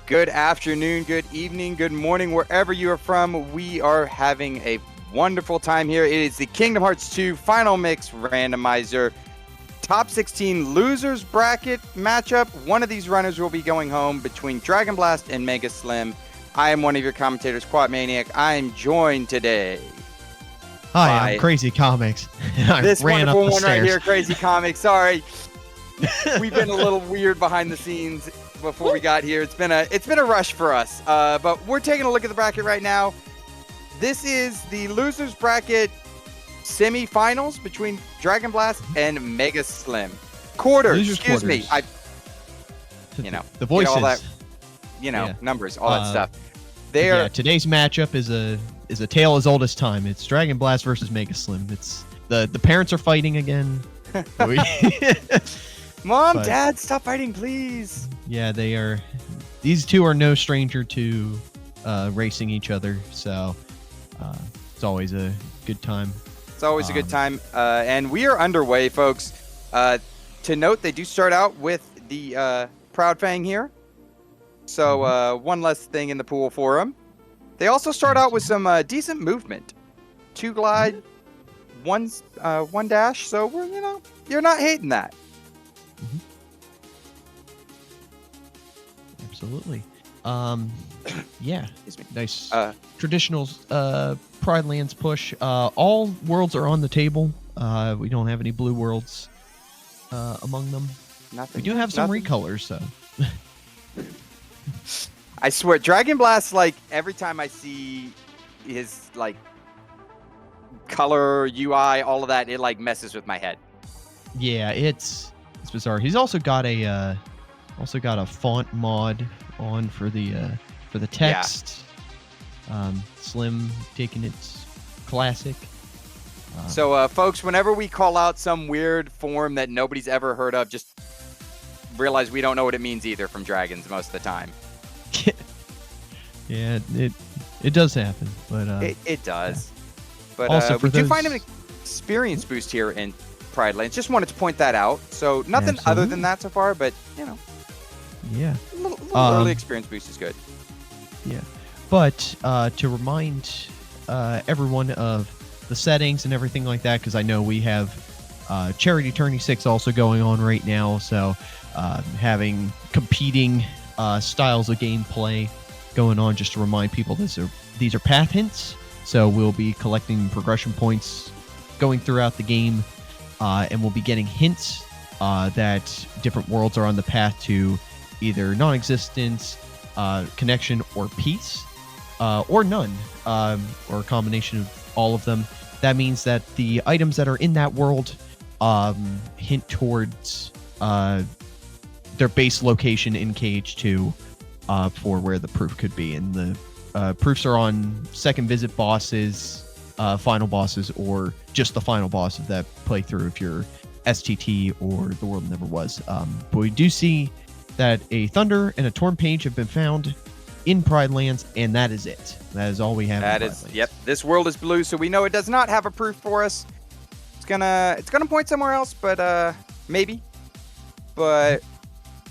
Good afternoon, good evening, good morning, wherever you are from. We are having a wonderful time here. It is the Kingdom Hearts 2 Final Mix Randomizer Top 16 Losers Bracket matchup. One of these runners will be going home between Dragonblast and MegaSlim. I am one of your commentators, Quad Maniac. I am joined today Hi, I'm Crazy Comics. I this ran up wonderful the one stairs. right here, Crazy Comics. Sorry, we've been a little weird behind the scenes before we got here. It's been a rush for us, but we're taking a look at the bracket right now. This is the losers bracket semifinals between Dragonblast and MegaSlim. Losers Excuse me. quarters. The all voices. that, Yeah. numbers, all that stuff. They're Today's matchup is a tale as old as time. It's Dragonblast versus MegaSlim. It's the parents are fighting again. Mom, But- Dad, stop fighting, please. Yeah, they are. These two are no stranger to racing each other, so it's always a good time. It's always a good time. And we are underway, folks. To note, they do start out with the Proud Fang here. So one less thing in the pool for them. They also start out with some decent movement. 2 glide, one dash. So we're, you're not hating that. Absolutely. Yeah. Excuse me. Nice. Traditional Pride Lands push. All worlds are on the table. We don't have any blue worlds among them. Nothing. We do have some nothing. recolors, so. I swear, Dragonblast, like, every time I see his, like, color, UI, all of that, it, like, messes with my head. Yeah, it's bizarre. He's also got a font mod on for the text. Slim taking its classic. So, folks, whenever we call out some weird form that nobody's ever heard of, just realize we don't know what it means either from dragons most of the time. Yeah, it does happen, but It does. Yeah. But Also we for do find those- an experience boost here in Pride Lands. Just wanted to point that out. So nothing other than Absolutely. that so far, but yeah. a little early experience boost is good. Yeah, but to remind everyone of the settings and everything like that, because I know we have Charity Tourney 6 also going on right now, so having competing styles of gameplay going on, just to remind people these are path hints, so we'll be collecting progression points going throughout the game, and we'll be getting hints that different worlds are on the path to either non-existence, connection, or peace, or none, or a combination of all of them. That means that the items that are in that world hint towards their base location in KH2 for where the proof could be. And the proofs are on second visit bosses, final bosses, or just the final boss of that playthrough if you're STT or The World Never Was. But we do see that a Thunder and a Torn Page have been found in Pride Lands, and that is it. That is all we have. That in is, Pride Lands. yep. This world is blue, so we know it does not have a proof for us. It's gonna point somewhere else, but maybe. But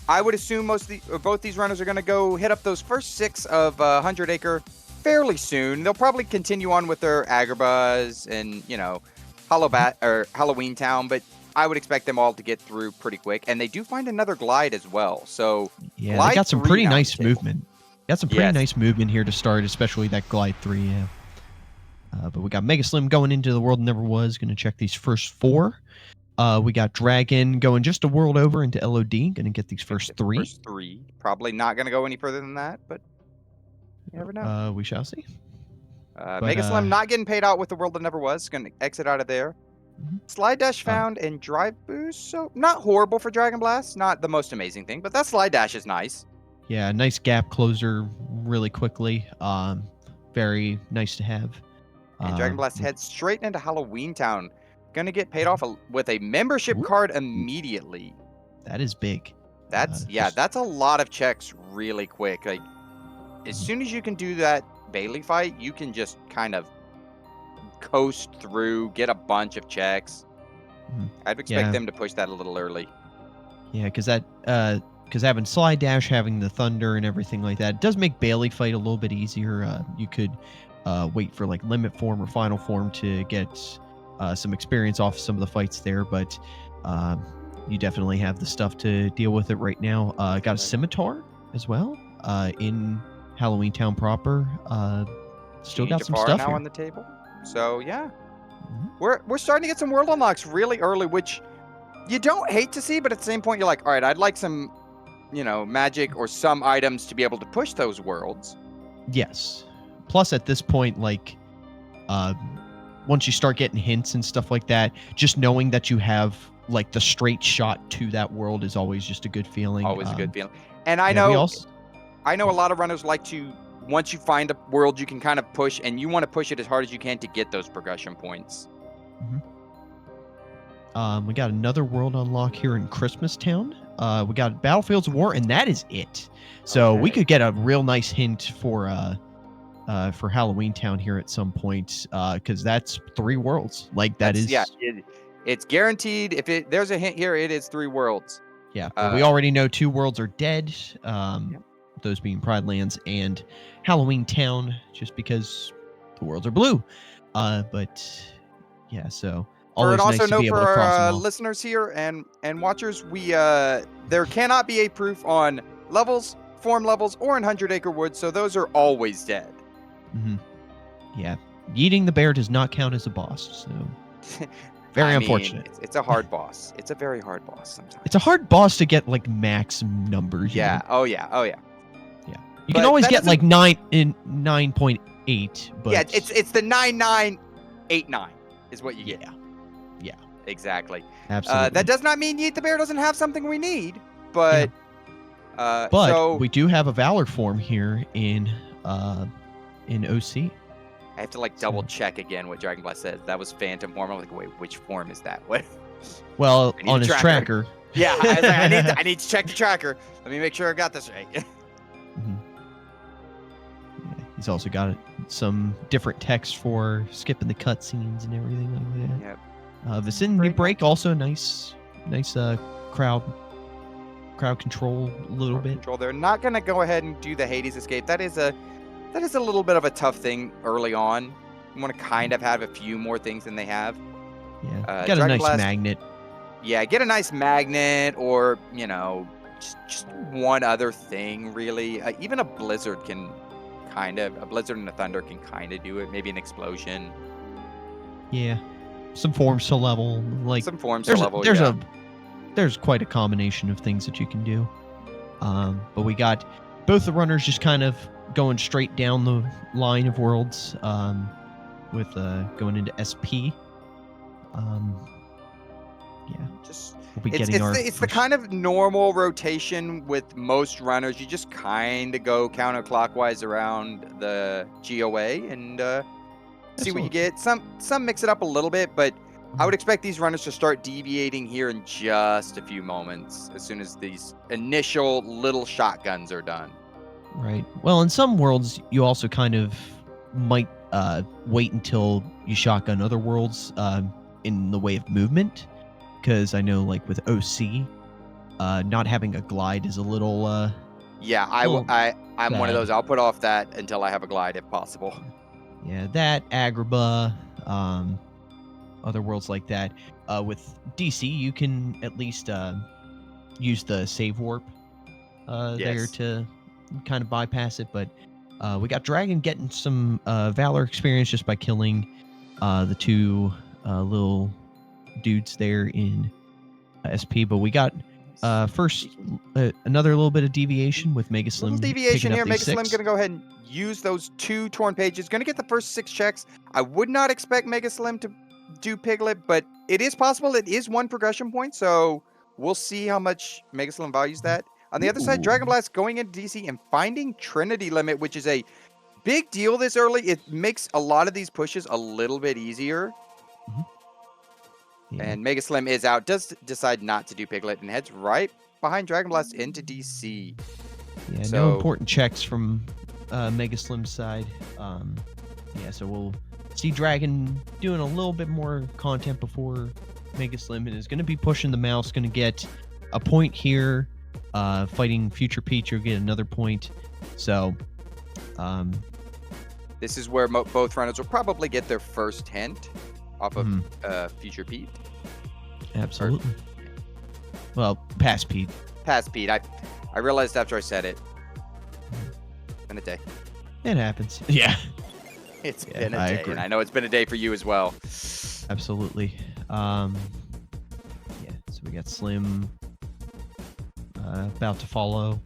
I would assume both these runners are gonna go hit up those first 6 of 100 Acre fairly soon. They'll probably continue on with their Agrabahs and Halloween Town, but I would expect them all to get through pretty quick. And they do find another glide as well. So Yeah, Glide they got some 3 pretty now on nice the table. movement. Got some pretty Yes. nice movement here to start, especially that Glide 3, yeah. But we got MegaSlim going into The World Never Was, going to check these first 4. We got Dragon going just a world over into LOD, going to get these first 3. First 3. Probably not gonna go any further than that, but you never know. We shall see. MegaSlim not getting paid out with The World That Never Was. Going to exit out of there. Mhm. Slide Dash found and Drive Boost. So not horrible for Dragon Blast. Not the most amazing thing, but that Slide Dash is nice. Yeah, nice gap closer really quickly. Very nice to have. And Dragon Blast heads straight into Halloween Town. Going to get paid off with a membership card immediately. That is big. That's that's a lot of checks really quick. Like as soon as you can do that Bailey fight, you can just kind of coast through, get a bunch of checks. Mhm. I'd expect Yeah. them to push that a little early. Yeah, because that because having Slide Dash, having the Thunder and everything like that, it does make Bailey fight a little bit easier. You could wait for like Limit Form or Final Form to get some experience off some of the fights there, but you definitely have the stuff to deal with it right now. Got a Scimitar as well in Halloween Town proper. Still got some stuff now here on the table. So yeah, we're starting to get some world unlocks really early, which you don't hate to see, but at the same point you're like, all right, I'd like some, magic or some items to be able to push those worlds. Yes. Plus, at this point, like, once you start getting hints and stuff like that, just knowing that you have like the straight shot to that world is always just a good feeling. Always a good feeling. And I know a lot of runners like to, once you find a world you can kind of push, and you want to push it as hard as you can to get those progression points. We got another world unlock here in Christmas Town. We got Battlefields of War, and that is it. So we could get a real nice hint for Halloween Town here at some point, because that's 3 worlds. Like it's guaranteed. If there's a hint here, it is 3 worlds. Yeah, but we already know 2 worlds are dead. Those being Pride Lands and Halloween Town, just because the worlds are blue. But yeah, so always also nice to be able to cross them our off. listeners here and watchers, we there cannot be a proof on levels, form levels, or in 100-acre woods, so those are always dead. Yeah, eating the bear does not count as a boss, so very unfortunate. It's a hard boss. It's a very hard boss sometimes. It's a hard boss to get like max numbers. Yeah. Oh yeah. You can always get like 9.8, but yeah, it's the 9989 is what you get. Yeah. Exactly. Absolutely. That does not mean Yeet the Bear doesn't have something we need, but but we do have a Valor form here in OC. I have to like double check again what Dragonblast says. That was Phantom form. I'm like, wait, which form is that? What? Well, on his tracker. Yeah, I need to check the tracker. Let me make sure I got this right. Yeah, he's also got some different text for skipping the cutscenes and everything like that. Yep. Vicinity Break, also nice crowd control a little bit. Control. They're not gonna go ahead and do the Hades escape. That is a little bit of a tough thing early on. You want to kind of have a few more things than they have. Yeah, got a nice magnet. Yeah, get a nice magnet, or just one other thing really. Even a blizzard and a thunder can kind of do it. Maybe an explosion. Yeah, some forms to level. Like some forms to level. There's quite a combination of things that you can do. But we got both the runners just kind of going straight down the line of worlds, with going into SP. We'll be getting it's the kind of normal rotation with most runners. You just kind of go counterclockwise around the GOA and see what you get. Some mix it up a little bit, but I would expect these runners to start deviating here in just a few moments as soon as these initial little shotguns are done. Right. Well, in some worlds, you also kind of might wait until you shotgun other worlds in the way of movement. Because I know, like, with OC, not having a glide is a little... I'm one of those. I'll put off that until I have a glide, if possible. Yeah, that, Agrabah, other worlds like that. With DC, you can at least use the save warp there to kind of bypass it. But we got Dragon getting some Valor experience just by killing the 2 little dudes there in SP. But we got first another little bit of deviation with MegaSlim. Little deviation here. MegaSlim going to go ahead and use those 2 torn pages. Going to get the first 6 checks. I would not expect MegaSlim to do Piglet, but it is possible. It is 1 progression point, so we'll see how much MegaSlim values that. On the other side, Dragonblast going into DC and finding Trinity Limit, which is a big deal this early. It makes a lot of these pushes a little bit easier. Yeah. And MegaSlim is out, does decide not to do Piglet, and heads right behind Dragonblast into DC. Yeah, so, no important checks from MegaSlim's side. So we'll see Dragon doing a little bit more content before MegaSlim, and is going to be pushing the mouse, going to get a point here fighting Future Peach, you'll get another point. So, this is where both runners will probably get their first hint off of Future Pete. Absolutely. Well, past Pete. Past Pete. I realized after I said it. It's been a day. It happens. Yeah. It's been a day, and I know it's been a day for you as well. Absolutely. Yeah, so we got Slim about to follow.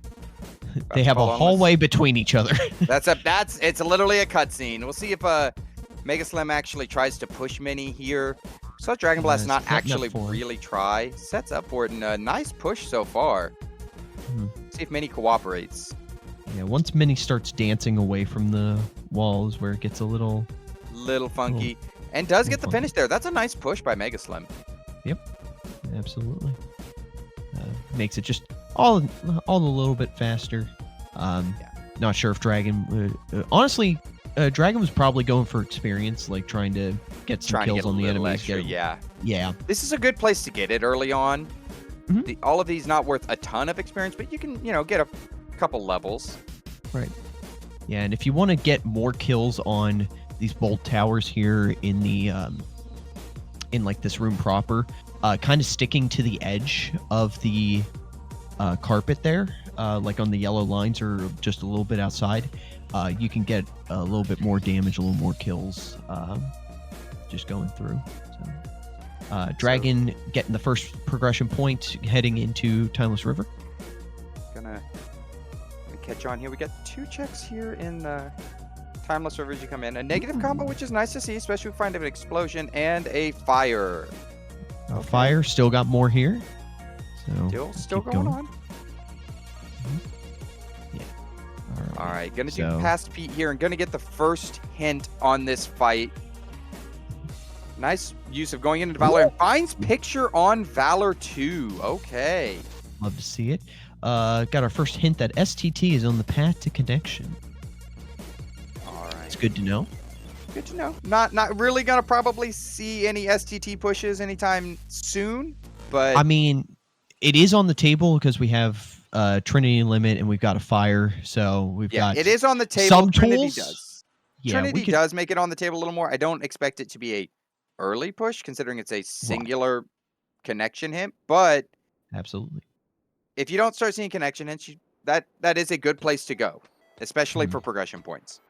They have a hallway between each other. It's literally a cutscene. We'll see if MegaSlim actually tries to push Mini here. So Dragonblast not actually really try. Sets up for it, and a nice push so far. See if Mini cooperates. Yeah, once Mini starts dancing away from the walls, where it gets a little funky, and does get the finish there. That's a nice push by MegaSlim. Yep, absolutely. Makes it just all a little bit faster. Not sure if Dragon. Honestly, Dragon was probably going for experience, like trying to get some kills on the enemies. Extra, yeah. This is a good place to get it early on. All of these not worth a ton of experience, but you can get a couple levels. Right. Yeah, and if you want to get more kills on these bolt towers here in the in like this room proper, kind of sticking to the edge of the carpet there, like on the yellow lines or just a little bit outside, you can get a little bit more damage, a little more kills, just going through. So, Dragon getting the first progression point heading into Timeless River. Gonna catch on here. We got 2 checks here in Timeless River as you come in. A negative combo, which is nice to see, especially if we find an explosion, and a fire. Fire, still got more here. So still going on. Yeah. All right. Gonna do past Pete here and gonna get the first hint on this fight. Nice use of going into Valor and finds picture on Valor 2. Okay. Love to see it. Got our first hint that STT is on the path to connection. All right. It's good to know. Good to know. Not really gonna probably see any STT pushes anytime soon, but I mean, it is on the table because we have Trinity Limit and we've got a fire, so we've got it is on the table. Some Trinity tools does. Yeah, Trinity does make it on the table a little more. I don't expect it to be a early push, considering it's a singular connection hint, but absolutely. If you don't start seeing connection hints, that is a good place to go, especially for progression points.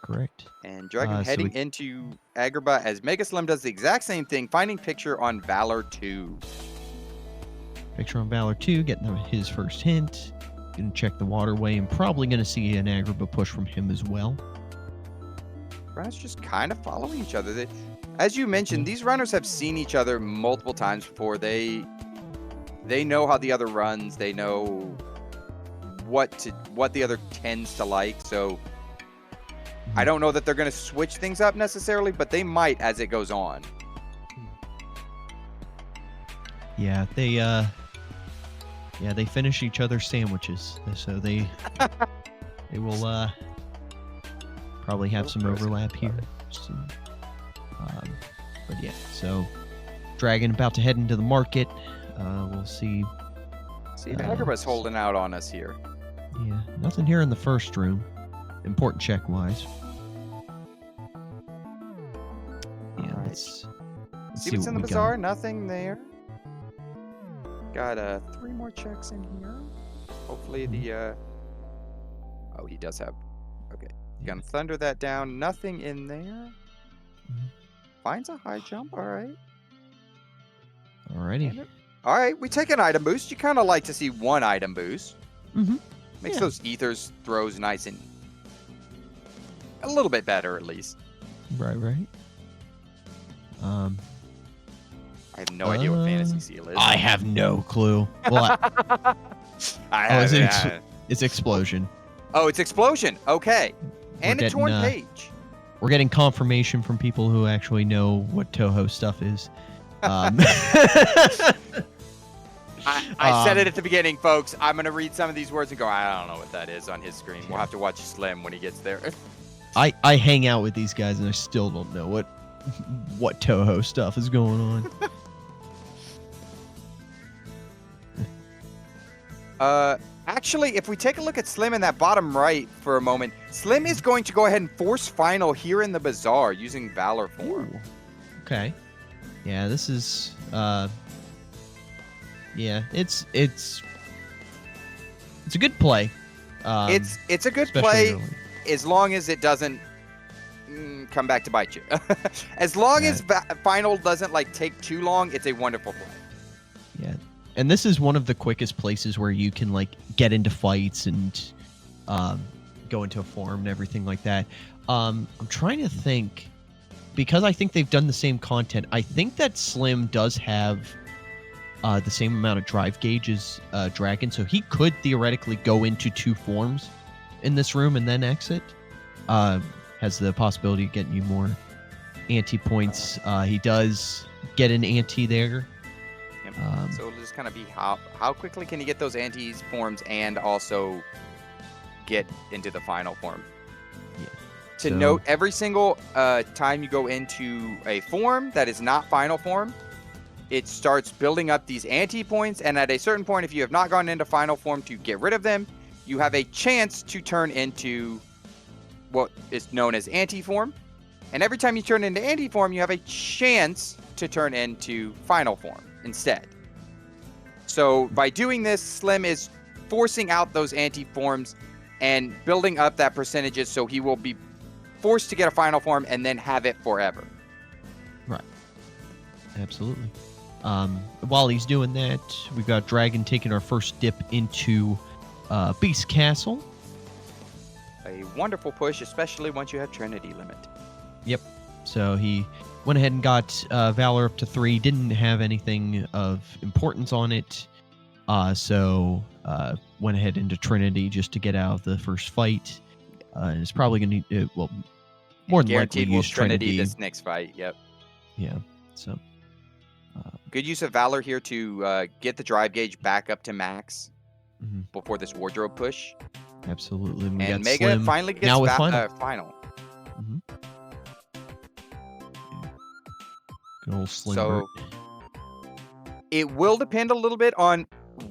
Correct. And Dragon heading into Agrabah as MegaSlim does the exact same thing, finding picture on Valor 2. Picture on Valor 2, getting his first hint. Gonna check the waterway and probably gonna see an Agrabah push from him as well. Runners just kind of following each other. As you mentioned, these runners have seen each other multiple times before. They know how the other runs. They know what the other tends to like. So I don't know that they're going to switch things up necessarily, but they might as it goes on. Yeah, they finish each other's sandwiches, so they will probably have some overlap here. So, but yeah, so Dragon about to head into the market. We'll see. See if Agrabah's holding out on us here. Yeah, nothing here in the first room. Important check wise. Yeah, right. let's see what's in the bazaar. Nothing there. Got 3 more checks in here. Hopefully the oh, he does have. Okay, gonna thunder that down. Nothing in there. Finds a high jump. All right. Alrighty. All right, we take an item boost. You kind of like to see 1 item boost. Makes those ethers throws nice and a little bit better, at least. Right. I have no idea what Fantasy Seal is. I have no clue. Well, it's Explosion. Oh, it's Explosion. Okay. And a torn page. We're getting confirmation from people who actually know what Toho stuff is. I said it at the beginning, folks. I'm going to read some of these words and go, I don't know what that is on his screen. We'll have to watch Slim when he gets there. I hang out with these guys and I still don't know what Toho stuff is going on. Actually, if we take a look at Slim in that bottom right for a moment, Slim is going to go ahead and force final here in the Bazaar using Valor form. Ooh. Okay. Yeah, this is yeah, it's a good play. It's a good especially play early. as long as it doesn't come back to bite you. As long as final doesn't like take too long, it's a wonderful play. Yeah. And this is one of the quickest places where you can like get into fights and go into a form and everything like that. I'm trying to think, because I think they've done the same content. I think that Slim does have the same amount of drive gauge as Dragon, so he could theoretically go into 2 forms in this room and then exit. Has the possibility of getting you more anti points. He does get an anti there. Yep. So it'll just kind of be how quickly can you get those antis forms and also get into the final form. Yeah. To note, every single time you go into a form that is not final form, it starts building up these anti points, and at a certain point, if you have not gone into final form to get rid of them, you have a chance to turn into what is known as anti form. And every time you turn into anti form, you have a chance to turn into final form instead. So by doing this, Slim is forcing out those anti forms and building up that percentages, so he will be forced to get a final form and then have it forever. Right. Absolutely. While he's doing that, we've got Dragon taking our first dip into Beast Castle. A wonderful push, especially once you have Trinity limit. Yep. So he went ahead and got Valor up to 3. Didn't have anything of importance on it. So went ahead into Trinity just to get out of the first fight. And it's probably going to, well, more than likely use Trinity this next fight. Yep. Yeah. So. Good use of Valor here to get the drive gauge back up to max before this wardrobe push. Absolutely. And Mega Slim finally gets now with final. Good old Slim. So it will depend a little bit on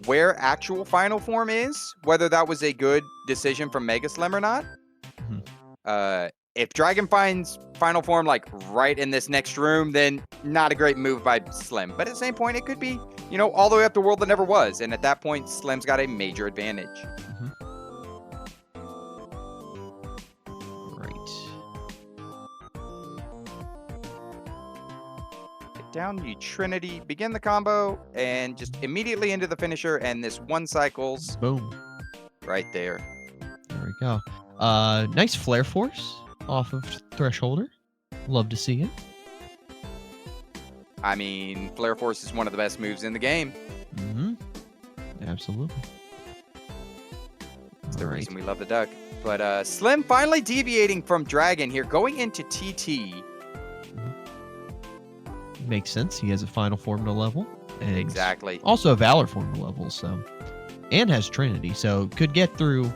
where actual final form is, whether that was a good decision from MegaSlim or not. If Dragon finds final form like right in this next room, then not a great move by Slim. But at the same point, it could be, all the way up to World That Never Was. And at that point, Slim's got a major advantage. Down you Trinity, begin the combo, and just immediately into the finisher, and this 1 cycles. Boom. Right there. There we go. Nice flare force off of Thresholder. Love to see it. I mean, flare force is one of the best moves in the game. Absolutely. That's the reason we love the duck. But Slim finally deviating from Dragon here, going into TT. Makes sense. He has a final formula level. And exactly. Also a Valor formula level, so. And has Trinity, so could get through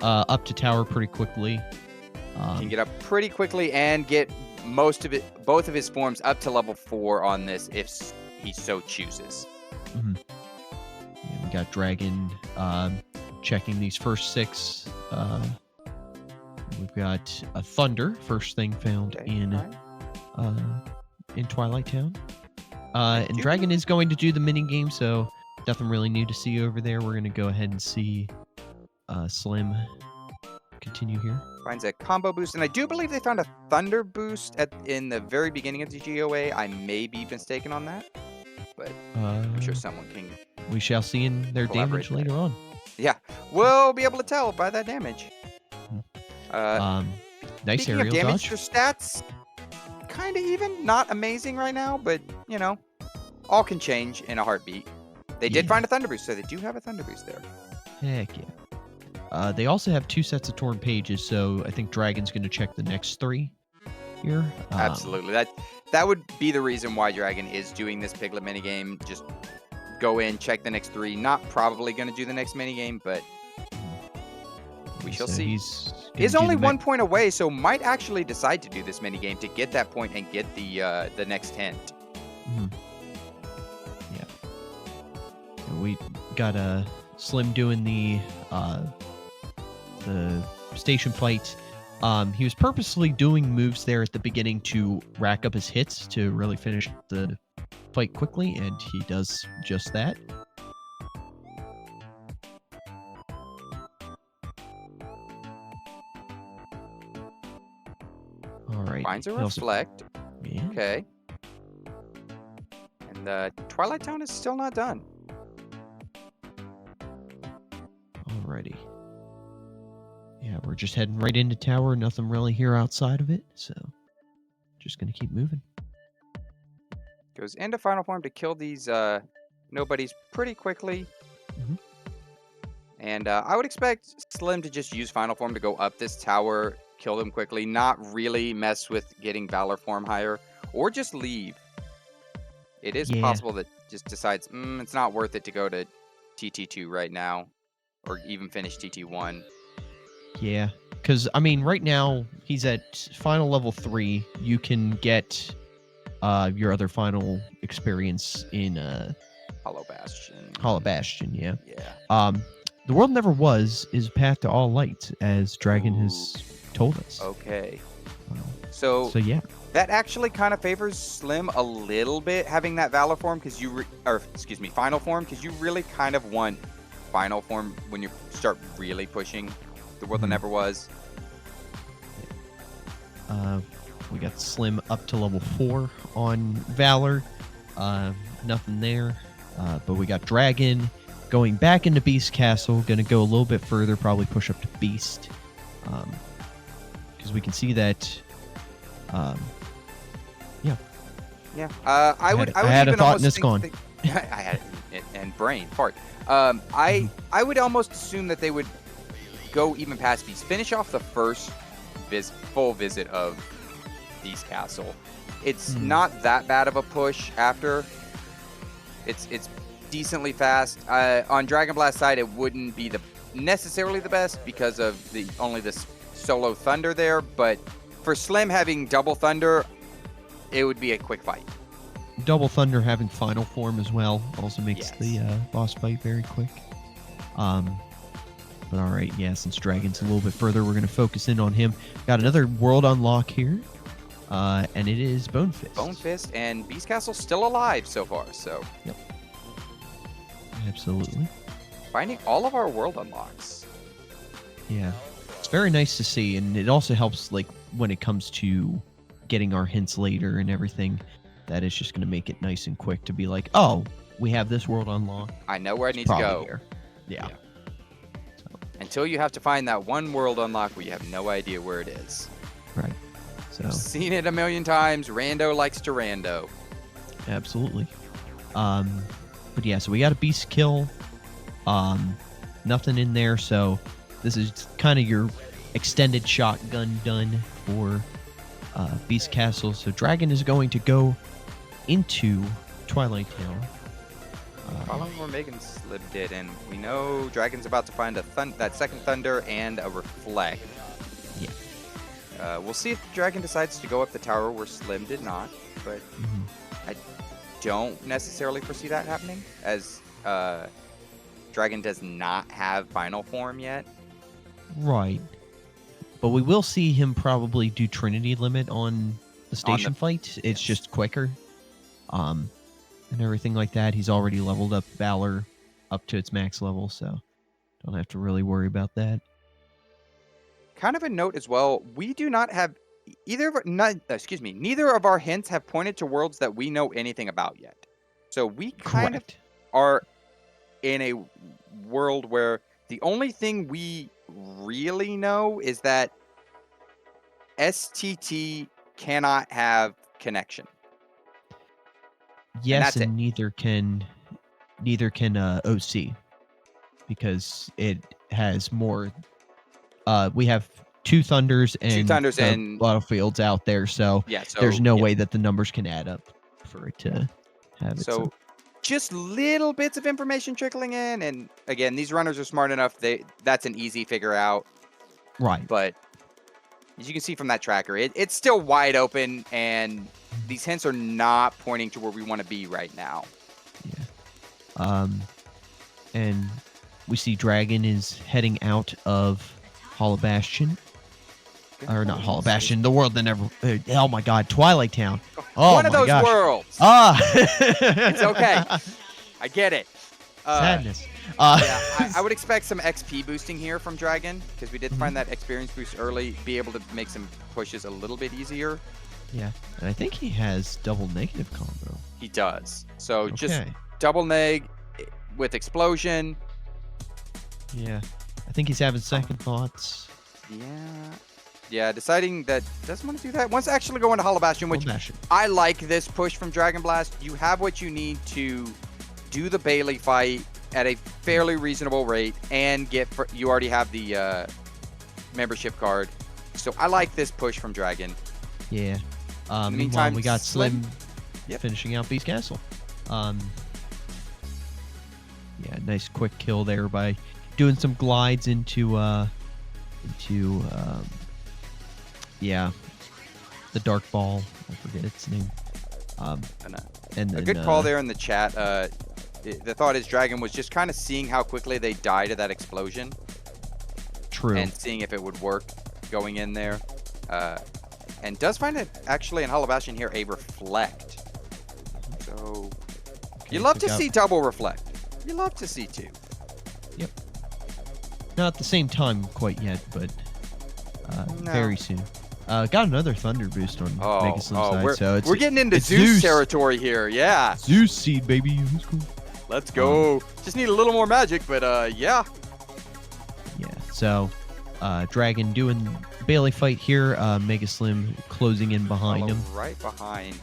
up to tower pretty quickly. Can get up pretty quickly and get both of his forms up to level 4 on this if he so chooses. Yeah, we got Dragon checking these first 6. We've got a Thunder, first thing found in Twilight Town. And Dragon is going to do the mini game, so nothing really new to see over there. We're going to go ahead and see Slim continue here. Finds a combo boost, and I do believe they found a Thunder boost in the very beginning of the GOA. I may be mistaken on that, but I'm sure someone can. We shall see in their damage later on. Yeah, we'll be able to tell by that damage. Nice speaking aerial of damage dodge. For stats, kind of even, not amazing right now, but all can change in a heartbeat. They did find a Thunder boost, so they do have a Thunder boost there. Heck yeah. They also have 2 sets of torn pages, so I think Dragon's going to check the next 3 here. Absolutely. That would be the reason why Dragon is doing this Piglet minigame. Just go in, check the next 3. Not probably going to do the next minigame, but we shall see. He's only 1 point away, so might actually decide to do this minigame to get that point and get the next hint. Yeah. We got a Slim doing the station fight. He was purposely doing moves there at the beginning to rack up his hits to really finish the fight quickly, and he does just that. All right. Finds a reflect. Yeah. Okay. And the Twilight Town is still not done. Alrighty. Yeah, we're just heading right into tower. Nothing really here outside of it, so just gonna keep moving. Goes into final form to kill these nobodies pretty quickly. Mhm. And I would expect Slim to just use final form to go up this tower, kill them quickly, not really mess with getting Valor form higher, or just leave. It is possible that just decides it's not worth it to go to TT2 right now, or even finish TT1. Yeah, because I mean, right now he's at final level 3. You can get your other final experience in Hollow Bastion. Hollow Bastion. Yeah. Yeah. The World Never Was is a path to all light, as Dragon has told us. Okay. So yeah, that actually kind of favors Slim a little bit, having that Valor form, because final form, because you really kind of want final form when you start really pushing the World That Never Was. we got Slim up to level 4 on Valor. Nothing there, but we got Dragon going back into Beast Castle. Going to go a little bit further, probably push up to Beast, because we can see that. I would had a even thought and almost it's think gone. I had it and brain fart. I would almost assume that they would go even past Beast, finish off the first full visit of Beast Castle. It's not that bad of a push after. It's decently fast. On Dragonblast side, it wouldn't be necessarily the best because of only this solo Thunder there, but for Slim having double Thunder, it would be a quick fight. Double Thunder having final form as well also makes the boss fight very quick. But all right, yeah, since Dragon's a little bit further, we're going to focus in on him. Got another world unlock here, and it is Bone Fist. Bone Fist, and Beast Castle's still alive so far, so. Yep. Absolutely. Finding all of our world unlocks. Yeah. It's very nice to see, and it also helps, like, when it comes to getting our hints later and everything. That is just going to make it nice and quick to be like, oh, we have this world unlocked. I know where I need to go. Here. Yeah. So. Until you have to find that one world unlock where you have no idea where it is. Right. So. I've seen it a million times. Rando likes to rando. Absolutely. But yeah, so we got a beast kill. Nothing in there, so this is kind of your extended shotgun done for Beast Castle. So Dragon is going to go into Twilight Town. Following where MegaSlim did, and we know Dragon's about to find that second Thunder and a Reflect. Yeah. We'll see if Dragon decides to go up the tower where Slim did not, but I don't necessarily foresee that happening, as Dragon does not have final form yet. Right. But we will see him probably do Trinity Limit on the station fight. It's just quicker. And everything like that. He's already leveled up Valor up to its max level, so don't have to really worry about that. Kind of a note as well, we do not have neither of our hints have pointed to worlds that we know anything about yet. So we kind of are in a world where the only thing we really know is that STT cannot have connection. Yes, and neither can OC, because it has more. We have two thunders and battlefields out there, so there's no way that the numbers can add up for it to have it. So just little bits of information trickling in, and again, these runners are smart enough. That's an easy figure out. Right. But as you can see from that tracker, it's still wide open, and these hints are not pointing to where we want to be right now. Yeah. And we see Dragon is heading out of Hollow Bastion. Or not Hollow Bastion, the world that never... oh my god, Twilight Town. Oh One of my those gosh. worlds. Ah! It's okay. I get it. Sadness. Yeah, I would expect some XP boosting here from Dragon, because we did find that experience boost early, be able to make some pushes a little bit easier. Yeah, and I think he has double negative combo. He does. So Okay. just double neg with explosion. Yeah, I think he's having second thoughts. Yeah, deciding that doesn't want to do that. Wants to actually go into Hollow Bastion, which I like this push from Dragon Blast. You have what you need to do the Bailey fight at a fairly reasonable rate and you already have the membership card. So I like this push from Dragon. Yeah. In the Meanwhile, meantime, we got Slim Yep. finishing out Beast Castle. Yeah, nice quick kill there by doing some glides into yeah, the Dark Ball. I forget its name. And a good call there in the chat. The thought is Dragon was just kind of seeing how quickly they die to that explosion. True. And seeing if it would work going in there. And does find it actually in Hollow Bastion here a reflect. So you love to see double reflect. You love to see two. Yep. Not at the same time quite yet, but very soon. Got another Thunder boost on MegaSlim side, so we're getting into Zeus territory here. Yeah. Zeus seed, baby. That's cool. Let's go. Just need a little more magic, but yeah. Yeah. So, Dragon doing Bailey fight here. MegaSlim closing in behind him. Right behind.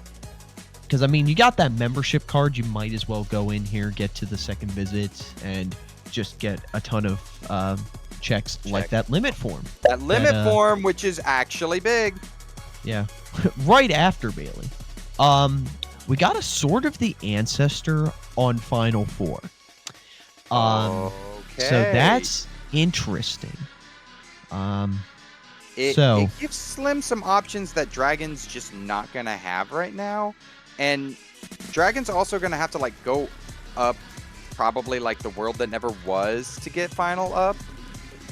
Because I mean, you got that membership card. You might as well go in here, get to the second visit, and just get a ton of checks like that limit form. That limit form, which is actually big. Yeah. Right after Bailey. We got a Sword of the Ancestor on Final Four. Okay. So that's interesting. It gives Slim some options that Dragon's just not going to have right now. And Dragon's also going to have to like go up probably like the world that never was to get Final up.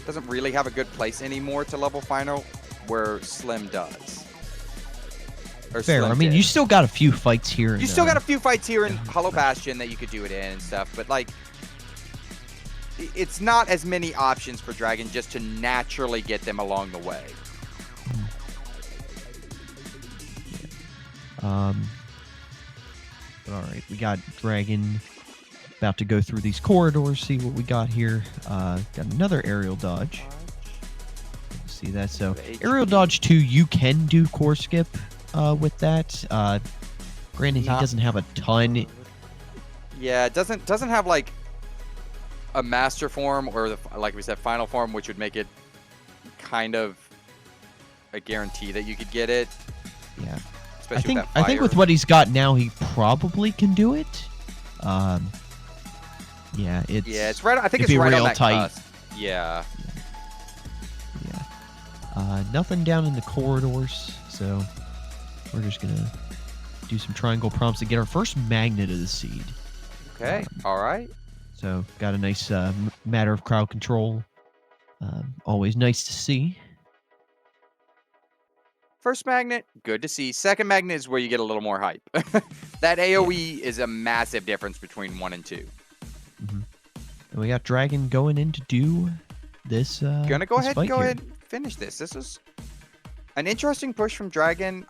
Doesn't really have a good place anymore to level Final where Slim does. Fair. I mean, you still got a few fights here. You still got a few fights here in Hollow Bastion that you could do it in and stuff, but like, it's not as many options for Dragon just to naturally get them along the way. All right, we got Dragon about to go through these corridors, see what we got here. Got another aerial dodge. See that? So aerial dodge 2, you can do core skip with that. Granted, he doesn't have a ton. Yeah, it doesn't have like a master form or like we said, final form, which would make it kind of a guarantee that you could get it. Yeah. Especially I think with what he's got now, he probably can do it. Yeah, it's right. I think it's right real on that tight. cusp. Yeah. Nothing down in the corridors, so we're just gonna do some triangle prompts to get our first magnet of the seed. Okay. All right. So got a nice matter of crowd control. Always nice to see. First magnet, good to see. Second magnet is where you get a little more hype. That AoE is a massive difference between 1 and 2. Mm-hmm. And we got Dragon going in to do this. Gonna go ahead and finish this. This is an interesting push from Dragon.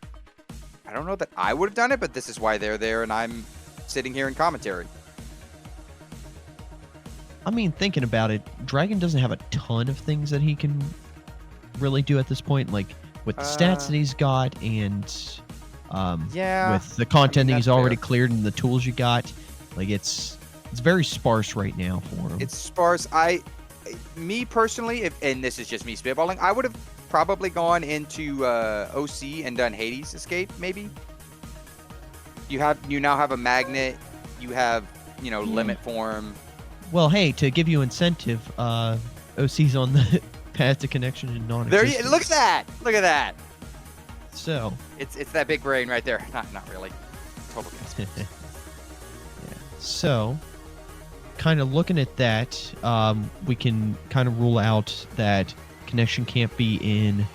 I don't know that I would have done it, but this is why they're there, and I'm sitting here in commentary. I mean, thinking about it, Dragon doesn't have a ton of things that he can really do at this point. Like, with the stats that he's got and with the content that he's already cleared and the tools you got, like it's very sparse right now for him. It's sparse. Me personally, and this is just me spitballing, I would have probably gone into OC and done Hades Escape, maybe. You now have a magnet. You have, limit form. Well, hey, to give you incentive, OC's on the path to connection and non-existence. Look at that! Look at that! So it's that big brain right there. Not really. Total guess. Yeah. So kind of looking at that, we can kind of rule out that connection can't be in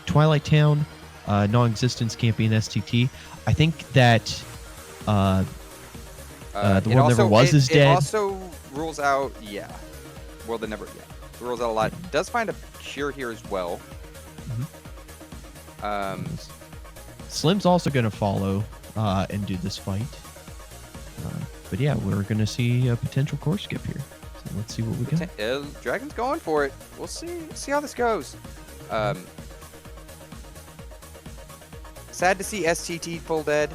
Twilight Town, non-existence can't be in STT. I think that the World Never Was is dead. It also rules out, World That Never, rules out a lot. It does find a cure here as well. Slim's also going to follow and do this fight. But yeah, we're going to see a potential core skip here. So let's see what we got. Dragon's going for it. We'll see how this goes. Sad to see STT full dead.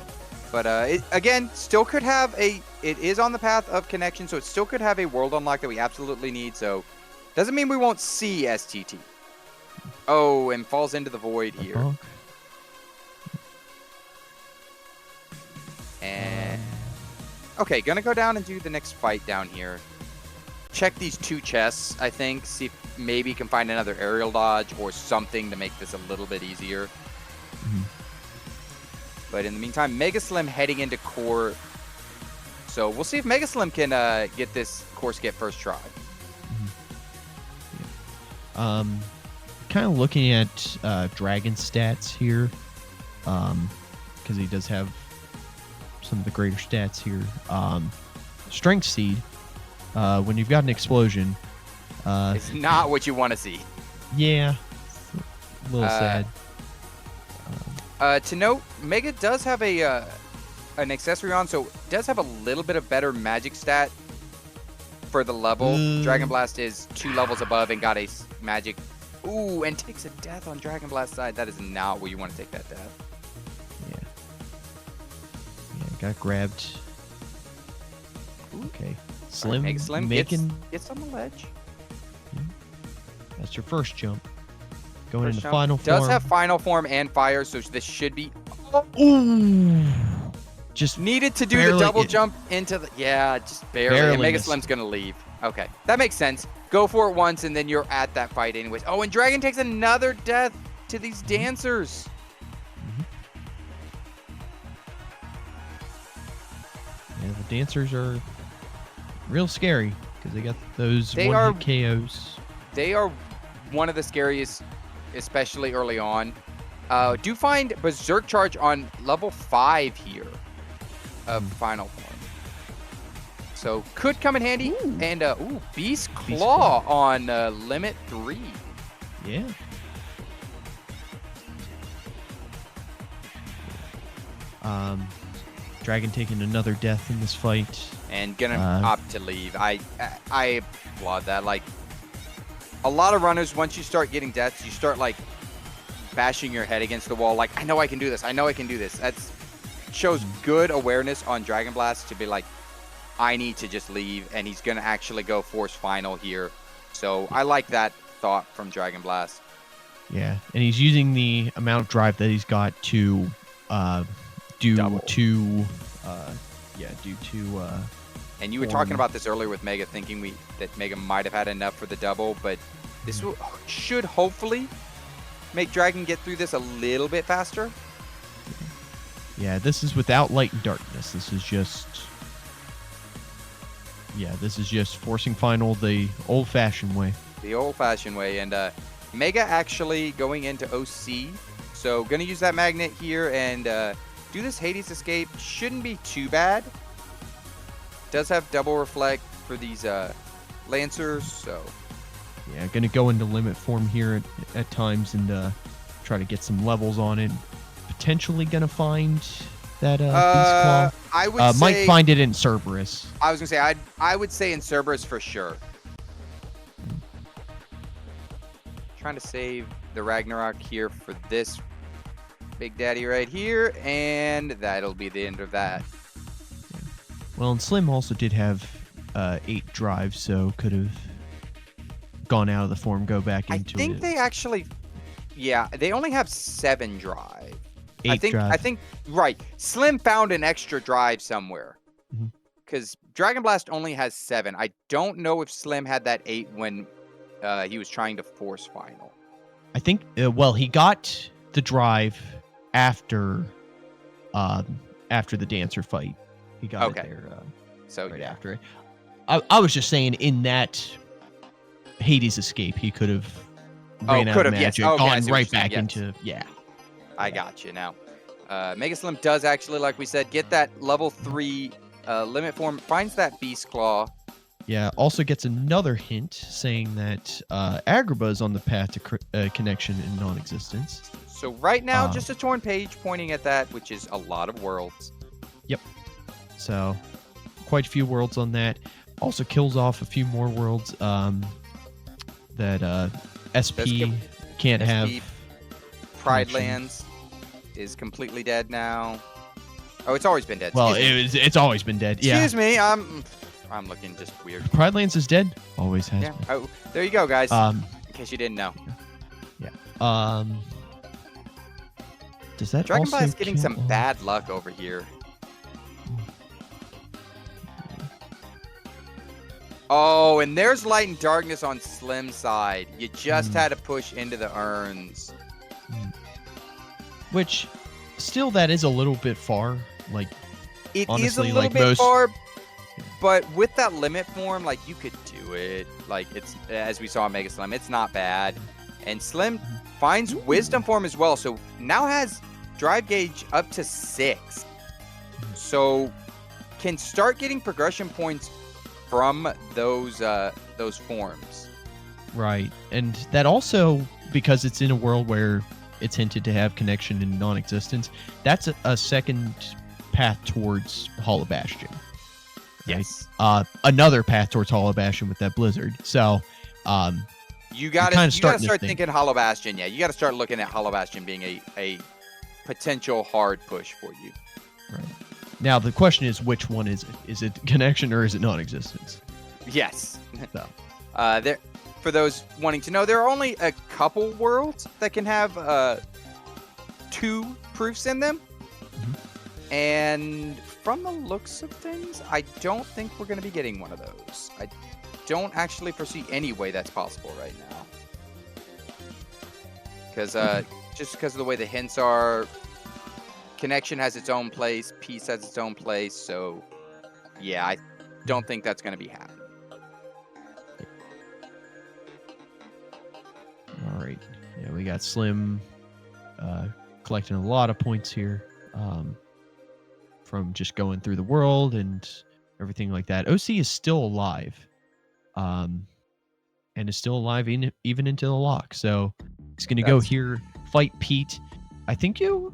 But it, again, still could have it is on the path of connection, so it still could have a world unlock that we absolutely need. So doesn't mean we won't see STT. Oh, and falls into the void here. And okay, gonna go down and do the next fight down here. Check these 2 chests, I think. See if maybe can find another aerial dodge or something to make this a little bit easier. But in the meantime, MegaSlim heading into core. So we'll see if MegaSlim can get this core skip first try. Kind of looking at Dragon stats here, because he does have some of the greater stats here. Strength Seed, when you've got an explosion, it's not what you want to see. Yeah, a little sad. To note, Mega does have an accessory on, so does have a little bit of better magic stat for the level. Dragon Blast is 2 levels above and got a magic. Ooh, and takes a death on Dragon Blast side. That is not where you want to take that death. Yeah, got grabbed. Okay, Slim, MegaSlim gets on the ledge. That's your first jump. Going into final form. Does have final form and fire, so this should be. Ooh! Just needed to do the double jump into the. Yeah, just barely. And MegaSlim's gonna leave. Okay, that makes sense. Go for it once, and then you're at that fight anyways. Oh, and Dragon takes another death to these dancers. Yeah, the dancers are real scary because they got those one-hit KOs. They are one of the scariest, especially early on. Do find Berserk Charge on level 5 here of Final Form. So could come in handy. Ooh. And Beast Claw on limit 3. Yeah. Dragon taking another death in this fight. And gonna opt to leave. I applaud that. Like, a lot of runners, once you start getting deaths, you start like bashing your head against the wall. Like, I know I can do this. I know I can do this. That shows good awareness on Dragon Blast to be like, I need to just leave, and he's gonna actually go force final here. So I like that thought from Dragon Blast. Yeah, and he's using the amount of drive that he's got to do double. two. And you were talking about this earlier with Mega, thinking that Mega might have had enough for the double, but this should hopefully make Dragon get through this a little bit faster. Yeah, this is without light and darkness. This is just. Yeah, this is just forcing final the old-fashioned way. The old-fashioned way, and Mega actually going into OC, so gonna use that magnet here and do this Hades escape. Shouldn't be too bad. Does have double reflect for these Lancers, so. Yeah, gonna go into limit form here at times and try to get some levels on it. Potentially gonna find that Beast Claw. I would say, might find it in Cerberus. I was gonna say I would say in Cerberus for sure. Trying to save the Ragnarok here for this Big Daddy right here, and that'll be the end of that. Well, and Slim also did have 8 drives, so could have gone out of the form, go back into it. I think they actually, they only have 7 drive. 8 drive. I think, right. Slim found an extra drive somewhere. Because Dragon Blast only has 7. I don't know if Slim had that 8 when he was trying to force final. I think, well, he got the drive after the dancer fight. He got it there so right after it. I was just saying in that Hades escape, he could have ran out of magic, yes. Okay, gone right back into I got you now. MegaSlim does actually, like we said, get that level 3 limit form, finds that Beast Claw. Yeah, also gets another hint saying that Agrabah is on the path to connection and non-existence. So right now, just a torn page pointing at that, which is a lot of worlds. Yep. So quite a few worlds on that. Also kills off a few more worlds that SP can't have. Pride Lands is completely dead now. Oh, it's always been dead. Well, it's always been dead. Yeah. Excuse me, I'm looking just weird. Pride Lands is dead. Always has been. Oh, there you go, guys. In case you didn't know. Yeah. Does that Dragonblast also getting some bad luck over here. Oh, and there's Light and Darkness on Slim's side. You just had to push into the urns. Which, still, that is a little bit far. Like, it honestly, is a little like bit far, but with that limit form, like, you could do it. Like, it's, as we saw in MegaSlim, it's not bad. And Slim finds Wisdom form as well, so now has Drive Gauge up to 6. So, can start getting progression points from those forms. Right. And that also, because it's in a world where it's hinted to have connection and non-existence, that's a second path towards Hollow Bastion. Right? Yes. Another path towards Hollow Bastion with that Blizzard. So, you gotta start thinking Hollow Bastion. Yeah, you gotta start looking at Hollow Bastion being a potential hard push for you. Right. Now the question is, which one is it? Is it connection or is it non-existence? Yes. So. There, for those wanting to know, there are only a couple worlds that can have 2 proofs in them. And from the looks of things, I don't think we're going to be getting one of those. I don't actually foresee any way that's possible right now. Because just because of the way the hints are, connection has its own place, peace has its own place. So, yeah, I don't think that's going to be happening. All right. Yeah, we got Slim collecting a lot of points here from just going through the world and everything like that. OC is still alive and is still alive even into the lock. So he's going to go here, fight Pete. I think you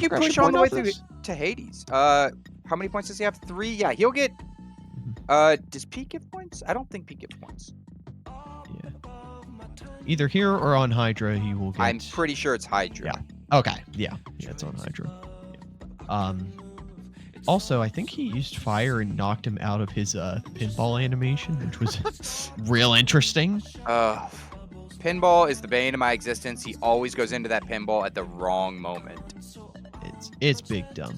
push all the way through to Hades. How many points does he have? 3? Yeah, he'll get... does Pete give points? I don't think Pete gives points. Yeah. Either here or on Hydra, he will get... I'm pretty sure it's Hydra. Yeah. Okay. Yeah, it's on Hydra. Yeah. Also, I think he used fire and knocked him out of his pinball animation, which was real interesting. Pinball is the bane of my existence. He always goes into that pinball at the wrong moment. It's big dumb.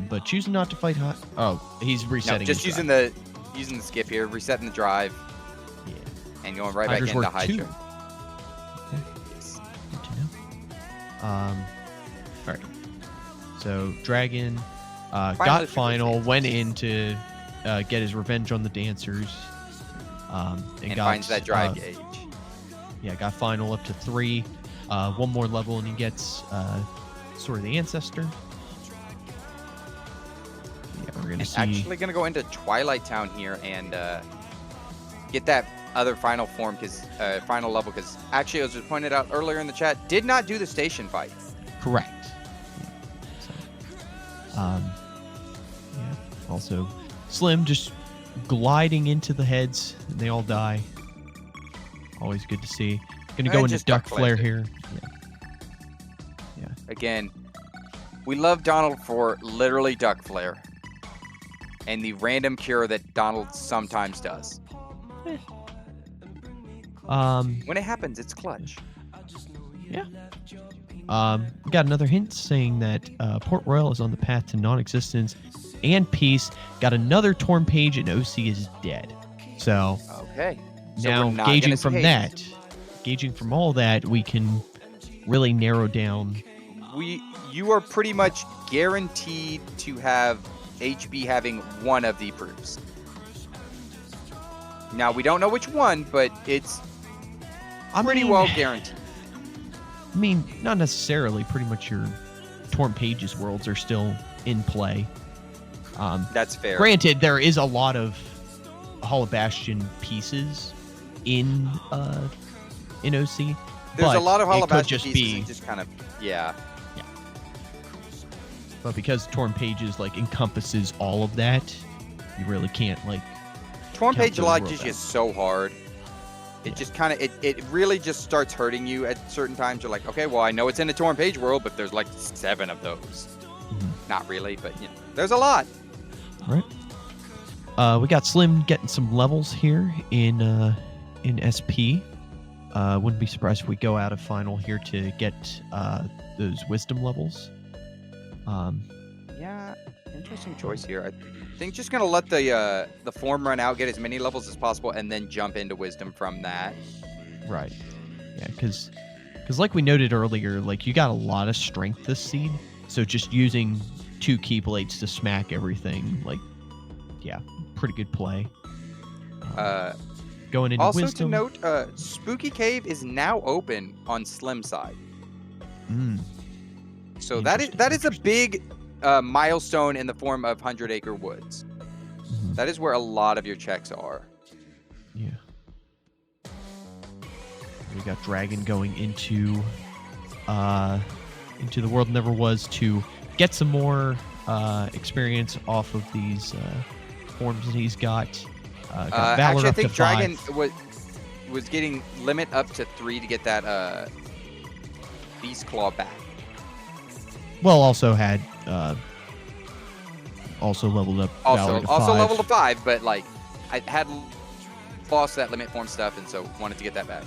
But choosing not to fight hot. Oh, he's resetting. No, just using the skip here, resetting the drive. Yeah. And going right back into Hydra. Okay. Yes. Good to know. All right. So Dragon got final, went in to get his revenge on the dancers. And finds that drive gauge. Yeah, got final up to 3. One more level and he gets Sword of the Ancestor. Yeah, we're gonna see. Actually gonna go into Twilight Town here and get that other final form, because final level, because actually, as was pointed out earlier in the chat, did not do the station fight. Correct. Yeah. Also, Slim just gliding into the heads, and they all die. Always good to see. Gonna go into Duck Flare here. Yeah. Again, we love Donald for literally Duck Flare and the random cure that Donald sometimes does. When it happens, it's clutch. Yeah. We got another hint saying that Port Royal is on the path to non-existence and peace. Got another torn page and OC is dead. So okay. So now gauging from that, gauging from all that, we can really narrow down. You are pretty much guaranteed to have HB having one of the proofs. Now, we don't know which one, but it's pretty well guaranteed. I mean, not necessarily. Pretty much your Torn Pages worlds are still in play. That's fair. Granted, there is a lot of Hollow Bastion pieces in OC. There's a lot of Hollow Bastion just pieces and just kind of, yeah. But because Torn Pages like encompasses all of that, you really can't like. Torn Page Logic is just so hard. It just kind of it really just starts hurting you at certain times. You're like, okay, well, I know it's in the Torn Page world, but there's like 7 of those. Not really, but you know, there's a lot. All right. We got Slim getting some levels here in SP. Wouldn't be surprised if we go out of final here to get those wisdom levels. Yeah, interesting choice here. I think just gonna let the form run out, get as many levels as possible, and then jump into wisdom from that. Right. Yeah, because like we noted earlier, like you got a lot of strength this seed, so just using 2 Keyblades to smack everything, like, yeah, pretty good play. Going into also wisdom. to note, Spooky Cave is now open on Slim side. So that is a big milestone in the form of 100 Acre Woods. That is where a lot of your checks are. Yeah. We got Dragon going into the World Never Was to get some more experience off of these forms that he's got. Actually, I think Dragon was getting limit up to 3 to get that Beast Claw back. Well, also had also leveled up. Also leveled to 5, but like I had lost that limit form stuff, and so wanted to get that back.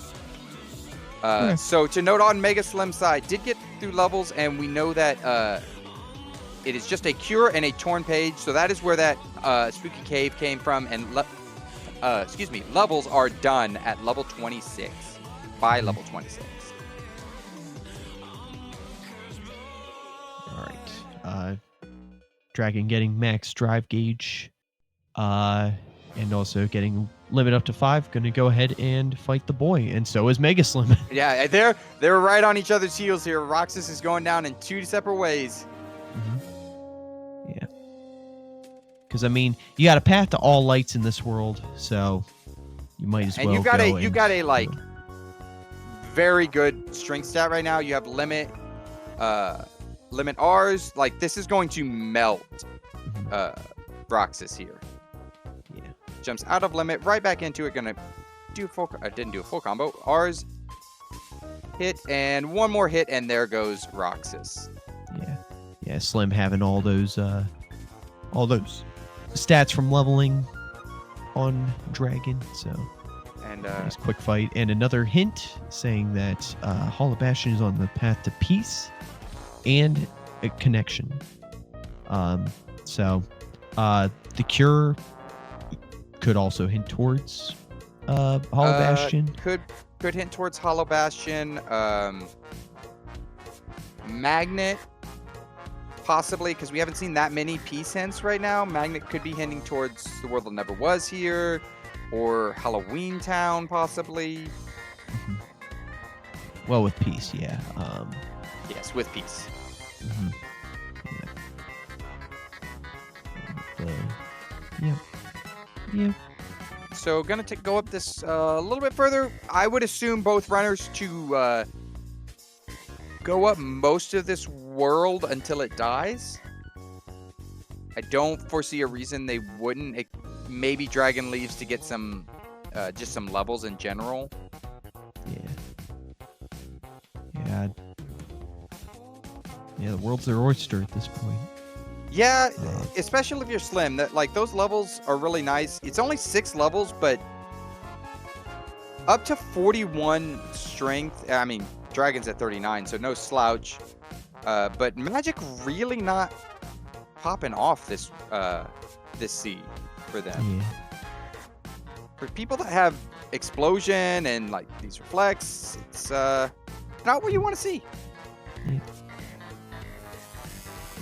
Okay. So to note on MegaSlim side, did get through levels, and we know that it is just a cure and a torn page. So that is where that Spooky Cave came from, and levels are done at level 26 by level 26. Dragon getting max drive gauge, and also getting limit up to 5. Going to go ahead and fight the boy, and so is MegaSlim. Yeah, they're right on each other's heels here. Roxas is going down in 2 separate ways. Yeah, because I mean, you got a path to all lights in this world, so you might as well. And you got a like very good strength stat right now. You have limit R's, like this is going to melt Roxas here. Yeah. Jumps out of limit, right back into it, gonna do full didn't do a full combo. R's hit and one more hit, and there goes Roxas. Yeah, Slim having all those stats from leveling on Dragon, so and nice quick fight. And another hint saying that Hollow Bastion is on the path to peace and a connection. So the cure could also hint towards Hollow Bastion. Could hint towards Hollow Bastion. Magnet, possibly, because we haven't seen that many peace hints right now. Magnet could be hinting towards the world that never was here, or Halloween Town, possibly. Well, with peace, yeah. Yes, with peace. Yeah. So gonna go up this a little bit further. I would assume both runners to go up most of this world until it dies. I don't foresee a reason they wouldn't. Maybe Dragon leaves to get some, just some levels in general. Yeah, the world's their oyster at this point. Yeah, especially if you're Slim. That like those levels are really nice. It's only 6 levels, but up to 41 strength. I mean, Dragon's at 39, so no slouch. But Magic really not popping off this seed for them. Yeah. For people that have explosion and like these reflects, it's not what you want to see.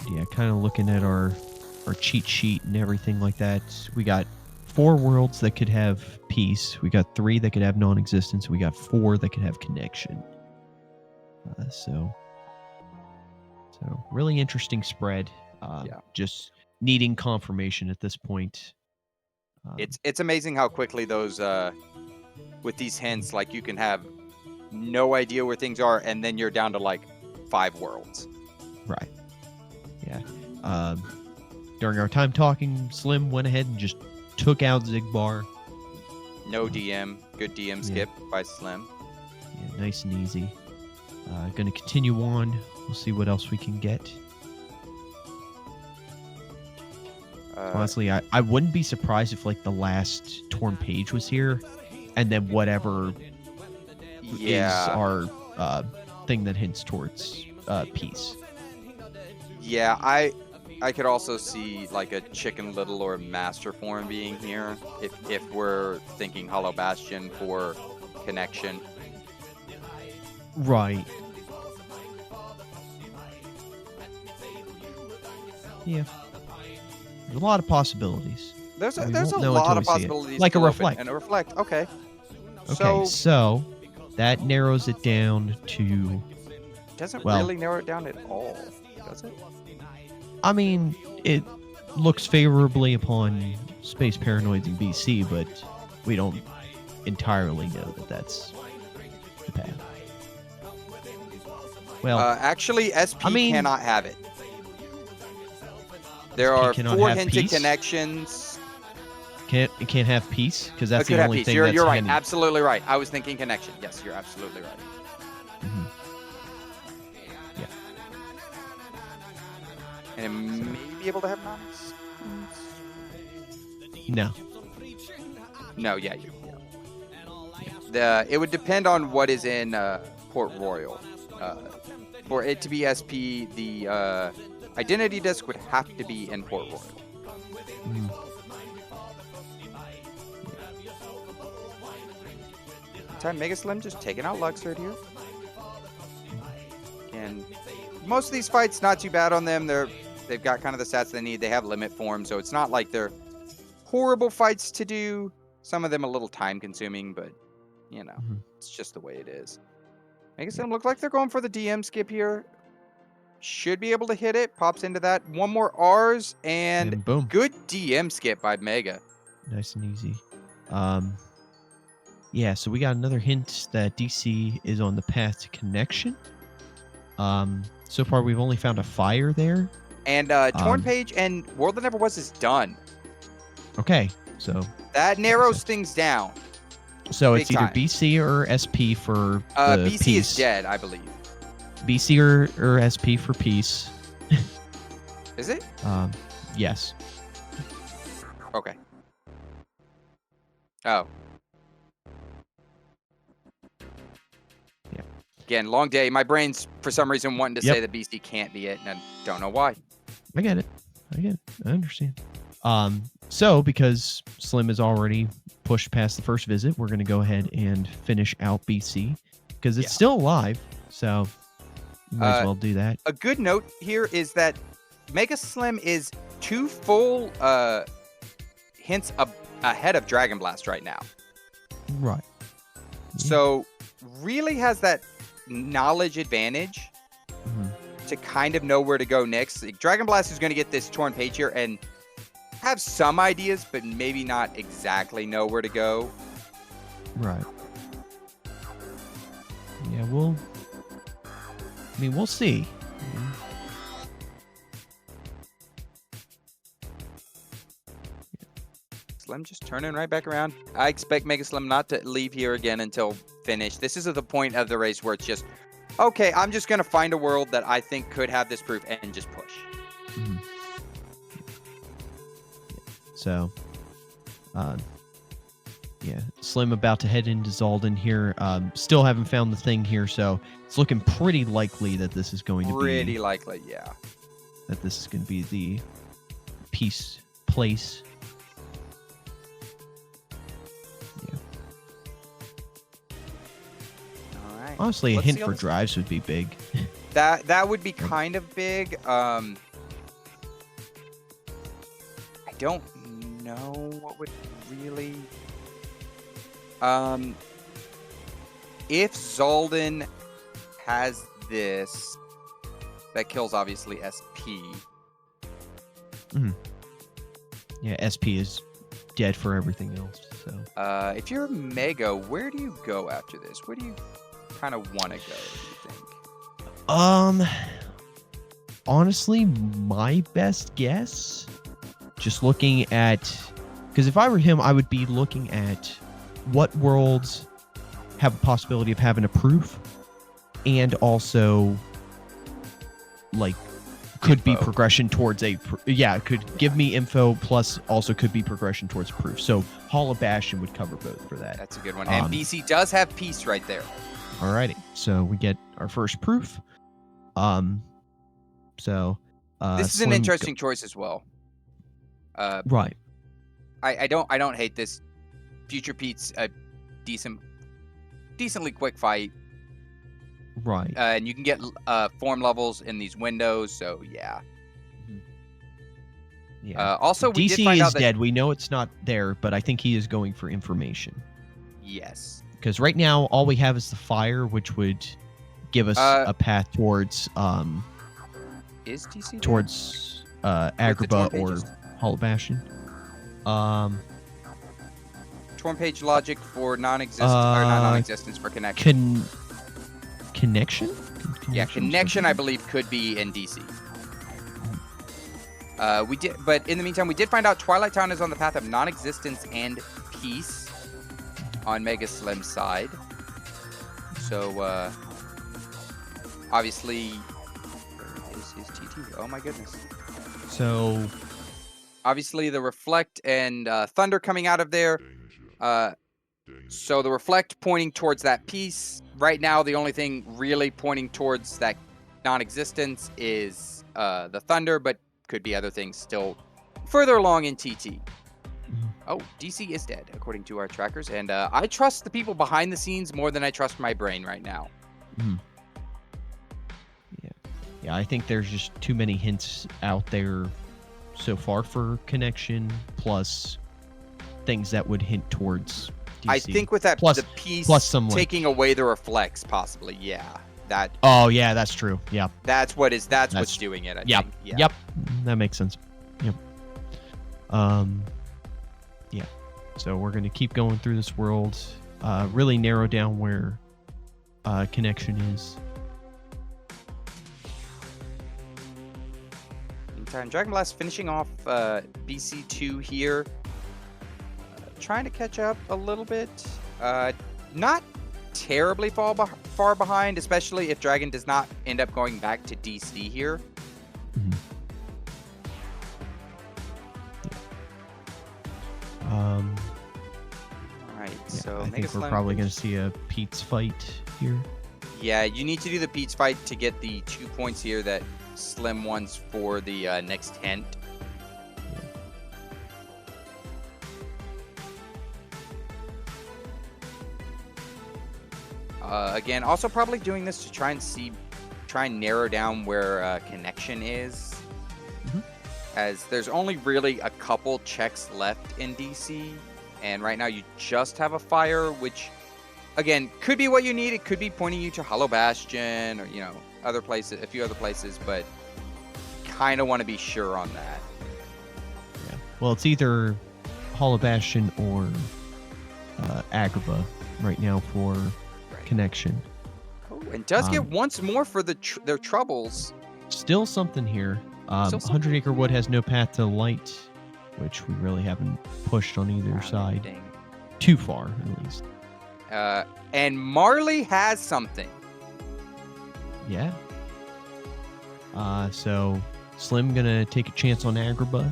Yeah, kind of looking at our cheat sheet and everything like that. We got 4 worlds that could have peace. We got 3 that could have non-existence. We got 4 that could have connection. So really interesting spread. Just needing confirmation at this point. It's amazing how quickly those with these hints, like you can have no idea where things are, and then you're down to like 5 worlds. Right. Yeah. During our time talking, Slim went ahead and just took out Zigbar. No DM. Good DM skip by Slim. Yeah, nice and easy. Going to continue on. We'll see what else we can get. Honestly, I wouldn't be surprised if like the last torn page was here, and then whatever is our thing that hints towards peace. Yeah, I could also see like a Chicken Little or Master Form being here if we're thinking Hollow Bastion for connection. Right. Yeah. There's a lot of possibilities. There's a lot of possibilities. Like a reflect. And a reflect. Okay. Okay, so that narrows it down to... Doesn't really narrow it down at all, does it? I mean, it looks favorably upon Space Paranoids in BC, but we don't entirely know that that's the path. Well, actually, SP cannot have it. There are 4 hinted connections. It can't have peace because that's the only thing. You're right. hidden. Absolutely right. I was thinking connection. Yes, you're absolutely right. Mm-hmm. Yeah. And it may be able to have non. No. No. Yeah. It would depend on what is in Port Royal. For it to be SP, the identity disc would have to be in Port Royal. Mm. Time MegaSlim just taking out Luxord here. And most of these fights, not too bad on them. They've got kind of the stats they need. They have limit form, so it's not like they're horrible fights to do. Some of them a little time consuming, but you know, it's just the way it is. MegaSlim look like they're going for the DM skip here. Should be able to hit it. Pops into that. 1 more R's and boom. Good DM skip by Mega. Nice and easy. Yeah, so we got another hint that DC is on the path to connection. So far we've only found a fire there. And Torn Page and World That Never Was is done. Okay, so that narrows things down. So it's either BC or SP for the BC peace. is dead, I believe. BC or SP for peace. Is it? Yes. Okay. Oh. Yeah. Again, long day. My brain's for some reason wanting to say that BC can't be it, and I don't know why. I get it. I understand. So because Slim is already pushed past the first visit, we're going to go ahead and finish out BC because it's still alive. So you might as well do that. A good note here is that MegaSlim is 2 full hints ahead of Dragonblast right now. Right. So really has that knowledge advantage to kind of know where to go next. Like, Dragonblast is going to get this Torn Page here and have some ideas, but maybe not exactly know where to go. Right. Yeah, we'll see. Slim just turning right back around. I expect MegaSlim not to leave here again until finish. This is at the point of the race where it's just, okay, I'm just going to find a world that I think could have this proof and just push. Mm-hmm. So, yeah, Slim about to head into Zalden here. Still haven't found the thing here, so it's looking pretty likely that this is going to be... Pretty likely, yeah. That this is going to be the peace place. Yeah. All right. Honestly, a hint for drives would be big. That would be kind of big. I don't know what would really... If Zoldan has this, that kills obviously SP. Mm-hmm. Yeah, SP is dead for everything else. So. If you're a Mega, where do you go after this? Where do you kind of want to go, do you think? Honestly, my best guess, just looking at... Because if I were him, I would be looking at what worlds have a possibility of having a proof, and also, like, could be progression towards a... could give me info, plus also could be progression towards proof. So Hall of Bastion would cover both for that. That's a good one. And BC does have peace right there. Alrighty. So we get our first proof. So... this is an interesting choice as well. Right. I don't hate this. Future Pete's a decently quick fight. Right. And you can get form levels in these windows, so yeah. Yeah. Also, we DC did find is out that... dead. We know it's not there, but I think he is going for information. Yes. Because right now, all we have is the fire, which would give us a path towards is DC towards Agrabah or Hall of Bastion. Torn page logic for non-existence or not non-existence for connection. Connection? Yeah, connection I believe could be in DC. We did, but in the meantime, we did find out Twilight Town is on the path of non-existence and peace on MegaSlim's side. So obviously, where is his TT? Oh my goodness. So obviously the Reflect and Thunder coming out of there. So the Reflect pointing towards that peace. Right now, the only thing really pointing towards that non-existence is the Thunder, but could be other things still further along in TT. Oh, DC is dead, according to our trackers. And I trust the people behind the scenes more than I trust my brain right now. Yeah, I think there's just too many hints out there so far for connection, plus things that would hint towards DC. I think with that, the piece plus some taking away the reflex, possibly, yeah. That. Oh yeah, that's true. Yeah. That's what's doing it. I think. Yeah. Yep. That makes sense. Yep. Yeah. So we're gonna keep going through this world, really narrow down where connection is. Meantime, Dragonblast finishing off BC2 here. Trying to catch up a little bit. Not terribly far behind, especially if Dragon does not end up going back to DC here. All right, yeah, so I think we're probably going to see a Pete's fight here. Yeah, you need to do the Pete's fight to get the 2 points here that Slim wants for the next hint. Again, also probably doing this to try and narrow down where connection is. As there's only really a couple checks left in DC, and right now you just have a fire, which, again, could be what you need. It could be pointing you to Hollow Bastion or, other places, a few other places, but kind of want to be sure on that. Yeah. Well, it's either Hollow Bastion or Agrabah right now for connection. Oh, and does get once more for their troubles. Still something here. 100 Acre Wood has no path to light, which we really haven't pushed on either side. Dang. Too far, at least. And Marley has something. Yeah. So Slim gonna take a chance on Agrabah.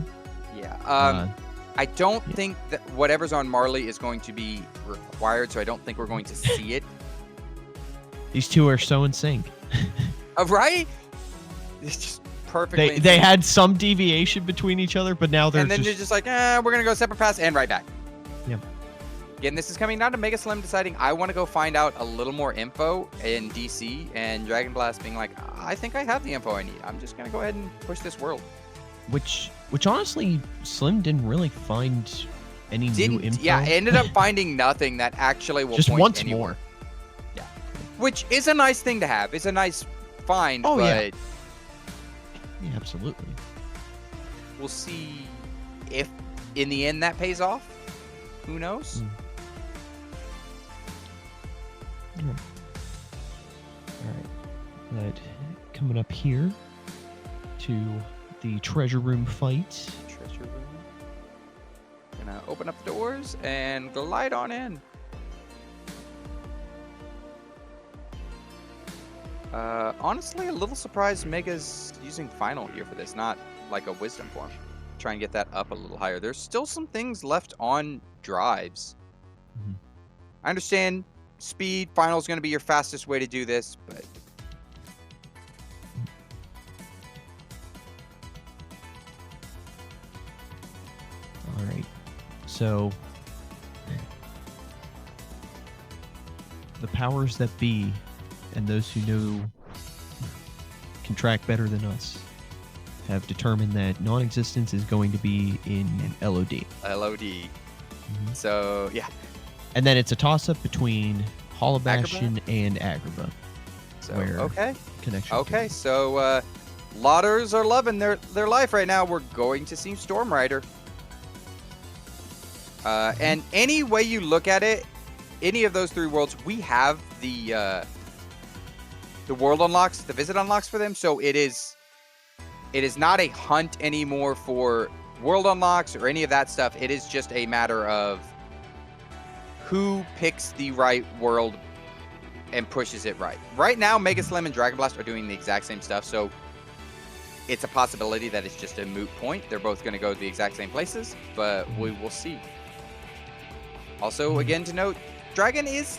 Yeah. I don't think that whatever's on Marley is going to be required, so I don't think we're going to see it. These two are so in sync. Right? It's just perfectly. They had some deviation between each other, but now they're and then just... you're just like, we're gonna go separate paths and right back. Yep. Again, this is coming down to MegaSlim deciding I want to go find out a little more info in DC, and Dragonblast being like, I think I have the info I need. I'm just gonna go ahead and push this world. Which honestly, Slim didn't really find any new info. Yeah, ended up finding nothing that actually will just point once anywhere. more. Yeah, which is a nice thing to have. It's a nice find. Oh, but yeah, absolutely. We'll see if in the end that pays off. Who knows? All right. But coming up here to the treasure room fight. Treasure room. Gonna open up the doors and glide on in. Honestly, a little surprised Mega's using Final here for this, not like a Wisdom form. Try and get that up a little higher. There's still some things left on drives. I understand speed, Final is going to be your fastest way to do this, but... All right. So... the powers that be and those who know can track better than us have determined that non-existence is going to be in LOD. LOD. So, yeah. And then it's a toss-up between Hollow Bastion and Agrabah. So, okay. Connection. Okay, so Lotters are loving their life right now. We're going to see Storm Rider. And any way you look at it, any of those three worlds, we have the world unlocks, the visit unlocks for them. So it is not a hunt anymore for world unlocks or any of that stuff. It is just a matter of who picks the right world and pushes it right. Right now, MegaSlim and Dragonblast are doing the exact same stuff. So it's a possibility that it's just a moot point. They're both going to go to the exact same places, but we will see. Also, again, to note, Dragon is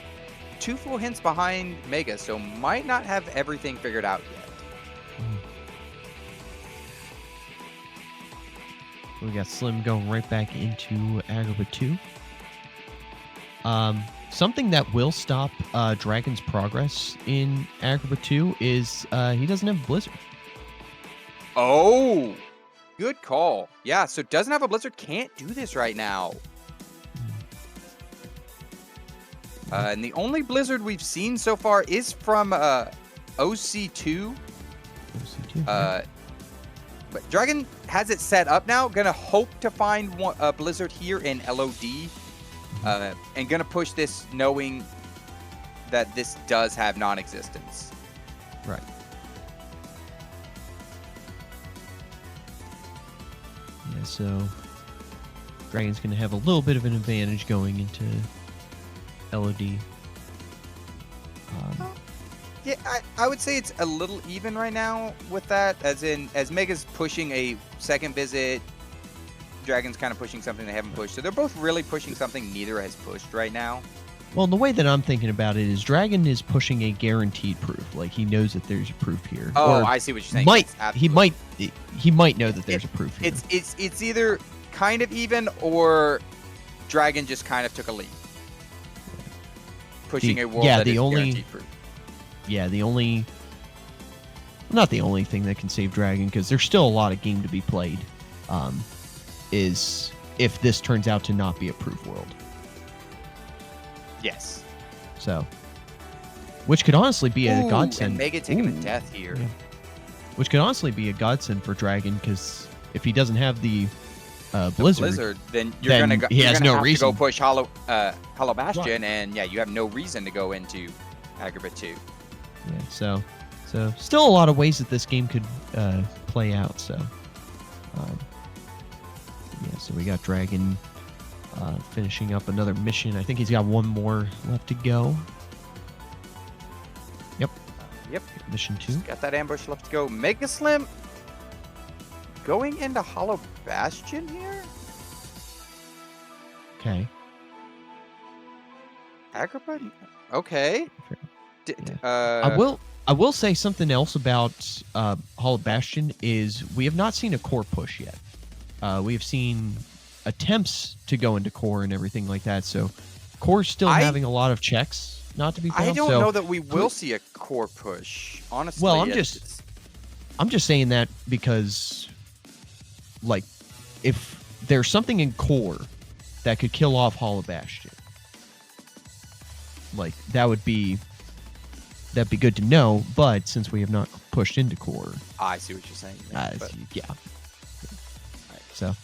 2 full hints behind Mega, so might not have everything figured out yet. We got Slim going right back into Agrabah 2. Something that will stop Dragon's progress in Agrabah 2 is he doesn't have Blizzard. Oh, good call. Yeah, so doesn't have a Blizzard, can't do this right now. And the only Blizzard we've seen so far is from OC2. But Dragon has it set up now. Gonna hope to find a Blizzard here in LOD. And gonna push this knowing that this does have non-existence. Right. Yeah, so Dragon's gonna have a little bit of an advantage going into LOD. Yeah, I would say it's a little even right now with that, as Mega's pushing a second visit, Dragon's kind of pushing something they haven't pushed. So they're both really pushing something neither has pushed right now. Well, the way that I'm thinking about it is Dragon is pushing a guaranteed proof. Like, he knows that there's a proof here. Oh, or I see what you're saying. He might know that there's a proof here. It's either kind of even or Dragon just kind of took a leap. Pushing a world that is guaranteed proof. Yeah, not the only thing that can save Dragon, because there's still a lot of game to be played, is if this turns out to not be a proof world. Yes. So, which could honestly be a godsend. And Mega taking a death here. Yeah. Which could honestly be a godsend for Dragon, because if he doesn't have the Blizzard, then you're gonna he has no reason to go push Hollow Bastion, and yeah, you have no reason to go into Agrabah 2. Yeah, so still a lot of ways that this game could play out. So, yeah, so we got Dragon finishing up another mission. I think he's got one more left to go. Yep. Yep. Mission 2. Got that ambush left to go. MegaSlim going into Hollow Bastion here. Okay. Agrabah. Okay. I will say something else about Hollow Bastion is we have not seen a core push yet. We have seen attempts to go into core and everything like that. So core's still having a lot of checks not to be found. I don't know that we will see a core push, honestly. Well, I'm just saying that because like, if there's something in core that could kill off Hollow Bastion, like, that'd be good to know. But since we have not pushed into core, I see what you're saying. yeah. So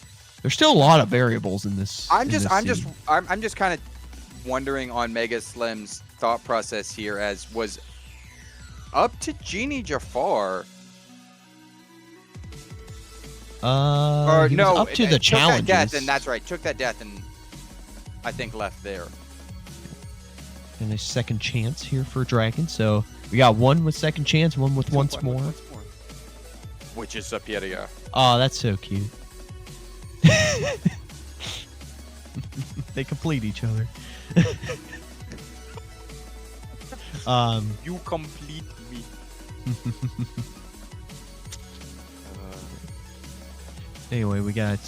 there's still a lot of variables in this. I'm just kind of wondering on MegaSlim's thought process here, as was up to Genie Jafar. Or no, up to the challenges. That death, and that's right. Took that death and I think left there. And a second chance here for Dragon. So we got one with second chance, one with once more. Which is Superior. Oh, that's so cute. They complete each other. You complete me. Anyway, we got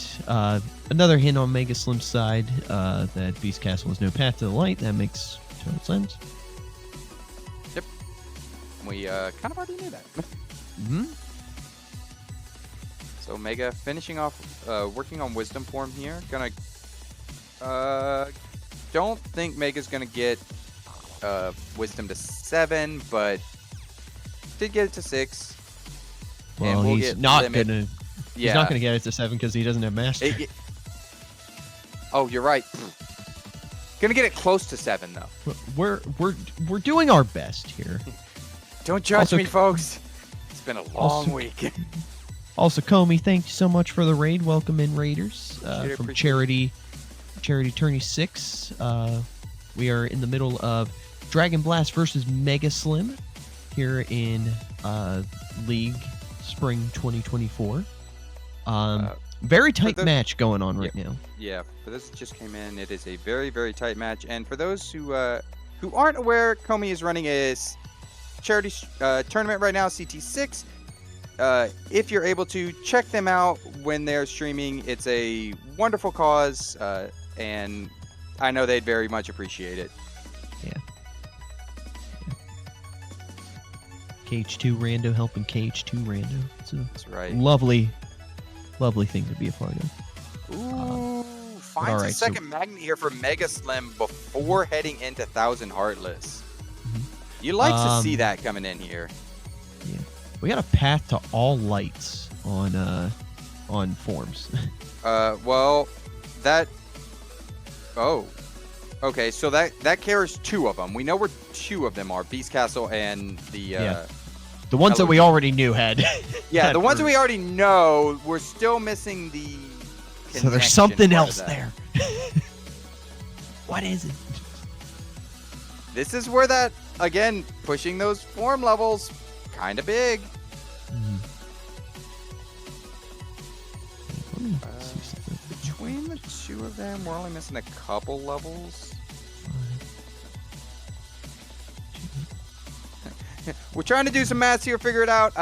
another hint on MegaSlim's side that Beast Castle is no path to the light. That makes total sense. Yep. We kind of already knew that. Mm-hmm. So Mega finishing off, working on Wisdom Form here. Gonna, don't think Mega's gonna get Wisdom to 7, but did get it to 6. Well, and we'll he's get not limit. gonna. Yeah. He's not gonna get it to 7 because he doesn't have Master. Oh, you're right. Gonna get it close to 7 though. We're doing our best here. Don't judge Also, me, folks. It's been a long week. Also, Comey, thank you so much for the raid. Welcome in, Raiders. From Charity Tourney 6. We are in the middle of Dragon Blast versus MegaSlim here in League Spring 2024. Very tight match going on right now. Yeah, for those that just came in, it is a very, very tight match. And for those who aren't aware, Comey is running a charity tournament right now, CT6. If you're able to, check them out when they're streaming. It's a wonderful cause, and I know they'd very much appreciate it. Yeah. KH2Rando helping KH2Rando. That's right. Lovely thing to be a part of. Ooh, finds a second magnet here for MegaSlim before heading into 1000 Heartless. You like to see that coming in here. Yeah. We got a path to all lights on forms. Well, that. Oh, okay. So that carries 2 of them. We know where 2 of them are: Beast Castle and the. The ones that we already knew had. Yeah, the ones that we already know. We're still missing the. So there's something else there. What is it? This is where that, again, pushing those form levels, kind of big. Between the 2 of them, we're only missing a couple levels. We're trying to do some maths here, figure it out.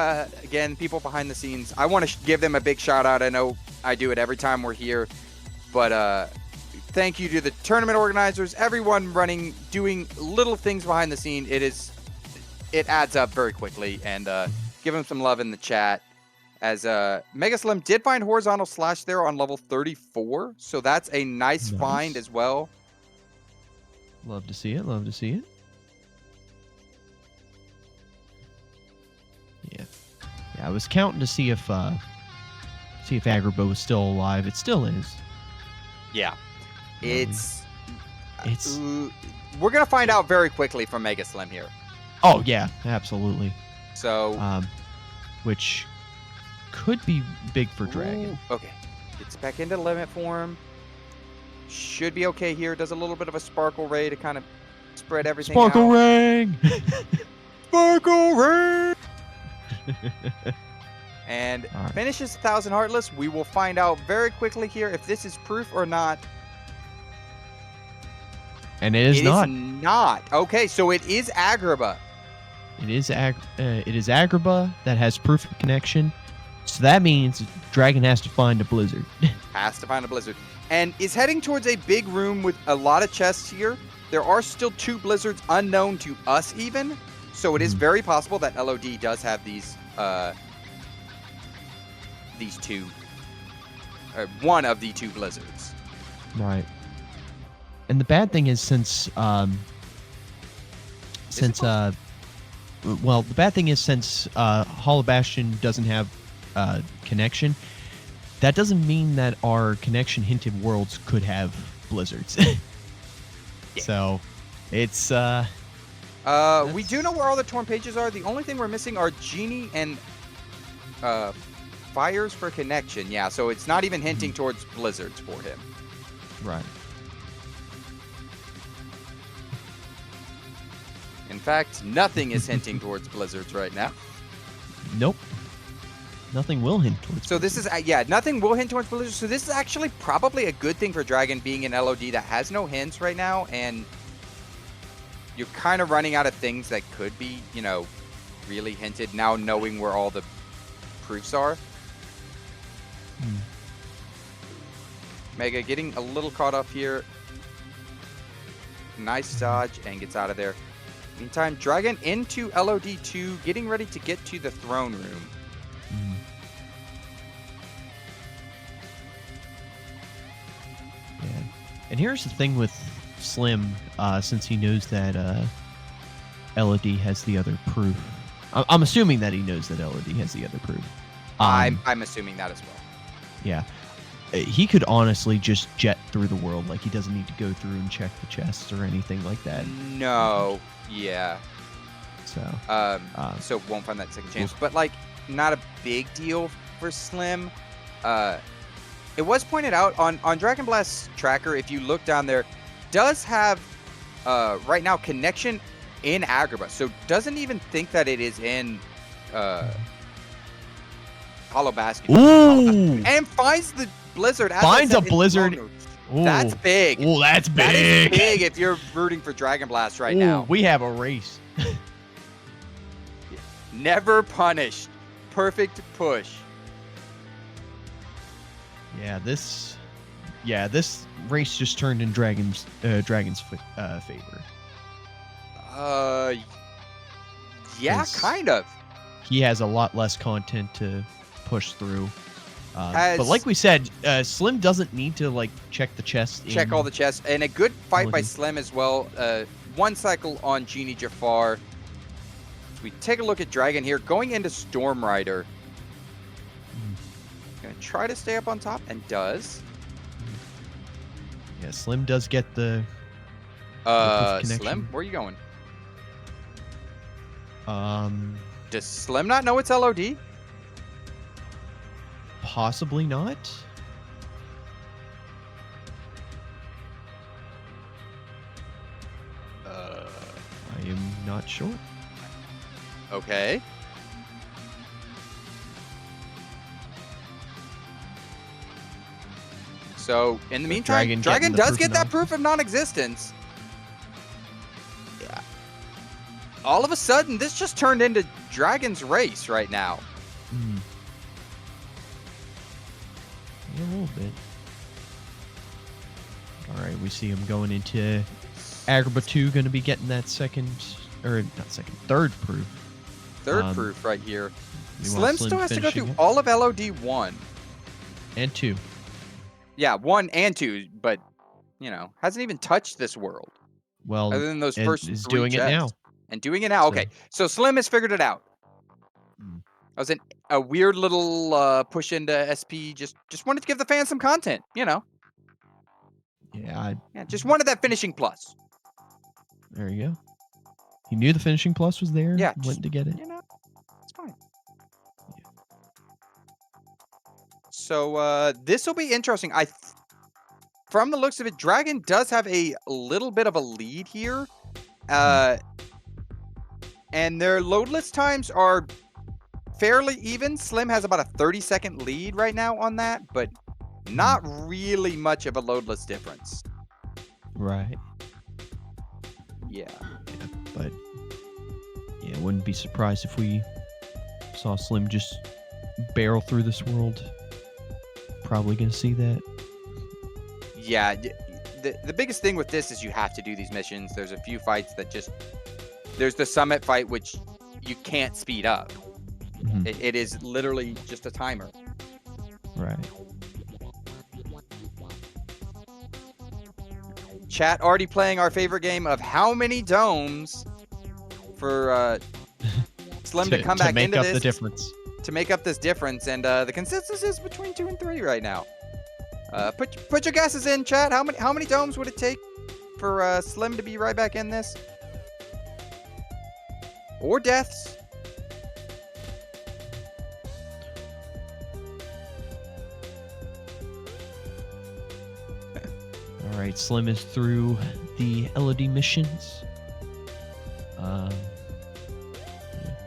Again, people behind the scenes, I want to give them a big shout out. I know I do it every time we're here, but thank you to the tournament organizers, everyone doing little things behind the scene. It adds up very quickly, and give them some love in the chat. As MegaSlim did find horizontal slash there on level 34, so that's a nice find as well. Love to see it. Love to see it. Yeah, I was counting to see if Agrabah was still alive. It still is. Yeah, it's we're gonna find out very quickly from MegaSlim here. Oh yeah, absolutely. So, which could be big for Dragon. Okay, gets back into limit form. Should be okay here. Does a little bit of a sparkle ray to kind of spread everything out. Sparkle ring. Sparkle ring. And finishes 1000 Heartless. We will find out very quickly here if this is proof or not. And it is not. It is not. Okay, so it is Agrabah. It is Agrabah that has proof of connection. So that means Dragon has to find a blizzard. Has to find a blizzard. And is heading towards a big room with a lot of chests here. There are still 2 blizzards unknown to us even. So it is very possible that LOD does have these 2 one of the 2 blizzards. Right. And the bad thing is since the bad thing is since Hollow Bastion doesn't have connection, that doesn't mean that our connection hinted worlds could have blizzards. So it's we do know where all the torn pages are. The only thing we're missing are Genie and fires for connection. Yeah, so it's not even hinting towards blizzards for him. Right. In fact, nothing is hinting towards blizzards right now. Nope. Nothing will hint towards. So this is nothing will hint towards blizzards. So this is actually probably a good thing for Dragon being an LOD that has no hints right now, and you're kind of running out of things that could be, really hinted now, knowing where all the proofs are. Mega getting a little caught up here. Nice dodge and gets out of there. Meantime, Dragon into LOD2, getting ready to get to the throne room. Yeah. And here's the thing with Slim, since he knows that LOD has the other proof. I'm assuming that he knows that LOD has the other proof. I'm assuming that as well. Yeah. He could honestly just jet through the world. Like, he doesn't need to go through and check the chests or anything like that. No. Yeah. So. So won't find that second chance. But, like, not a big deal for Slim. It was pointed out on Dragonblast's tracker, if you look down there, does have, right now, connection in Agrabah. So doesn't even think that it is in Hollow Bastion. Ooh! And finds the blizzard. Finds a blizzard. That's big. Ooh, that's big. That is big if you're rooting for Dragonblast right now. We have a race. Never punished. Perfect push. Yeah, this race just turned in Dragon's favor. Yeah, kind of. He has a lot less content to push through. But like we said, Slim doesn't need to like check the chest. Check all the chests, and a good fight by Slim as well. One cycle on Genie Jafar. So we take a look at Dragon here, going into Storm Rider. Gonna try to stay up on top, and does. Yeah, Slim does get the. Slim, where are you going? Does Slim not know it's LOD? Possibly not. I am not sure. Okay. So, in the meantime, Dragon does get that proof of non-existence. Yeah. All of a sudden, this just turned into Dragon's race right now. Yeah, a little bit. All right, we see him going into Agrabah 2, going to be getting that third proof. Third proof right here. Slim still has to go through all of LOD 1. And 2. Yeah, 1 and 2, but, hasn't even touched this world. Well, other than those first is 3 doing chests. it now. And doing it now. Okay, so Slim has figured it out. That was a weird little push into SP. Just wanted to give the fans some content, Yeah, just wanted that finishing plus. There you go. He knew the finishing plus was there. Yeah, went to get it. It's fine. Yeah. So this will be interesting. From the looks of it, Dragon does have a little bit of a lead here, and their loadless times are fairly even. Slim has about a 30-second lead right now on that, but not really much of a loadless difference. Right. Yeah. But wouldn't be surprised if we saw Slim just barrel through this world. Probably gonna see that. Yeah. The biggest thing with this is you have to do these missions. There's a few fights that there's the summit fight, which you can't speed up. It is literally just a timer. Right. Chat already playing our favorite game of how many domes for Slim to come back make into up this the difference. to make up this difference, and the consensus is between 2 and 3 right now. Put your guesses in, chat. How many domes would it take for Slim to be right back in this? Or deaths? All right, Slim is through the LOD missions.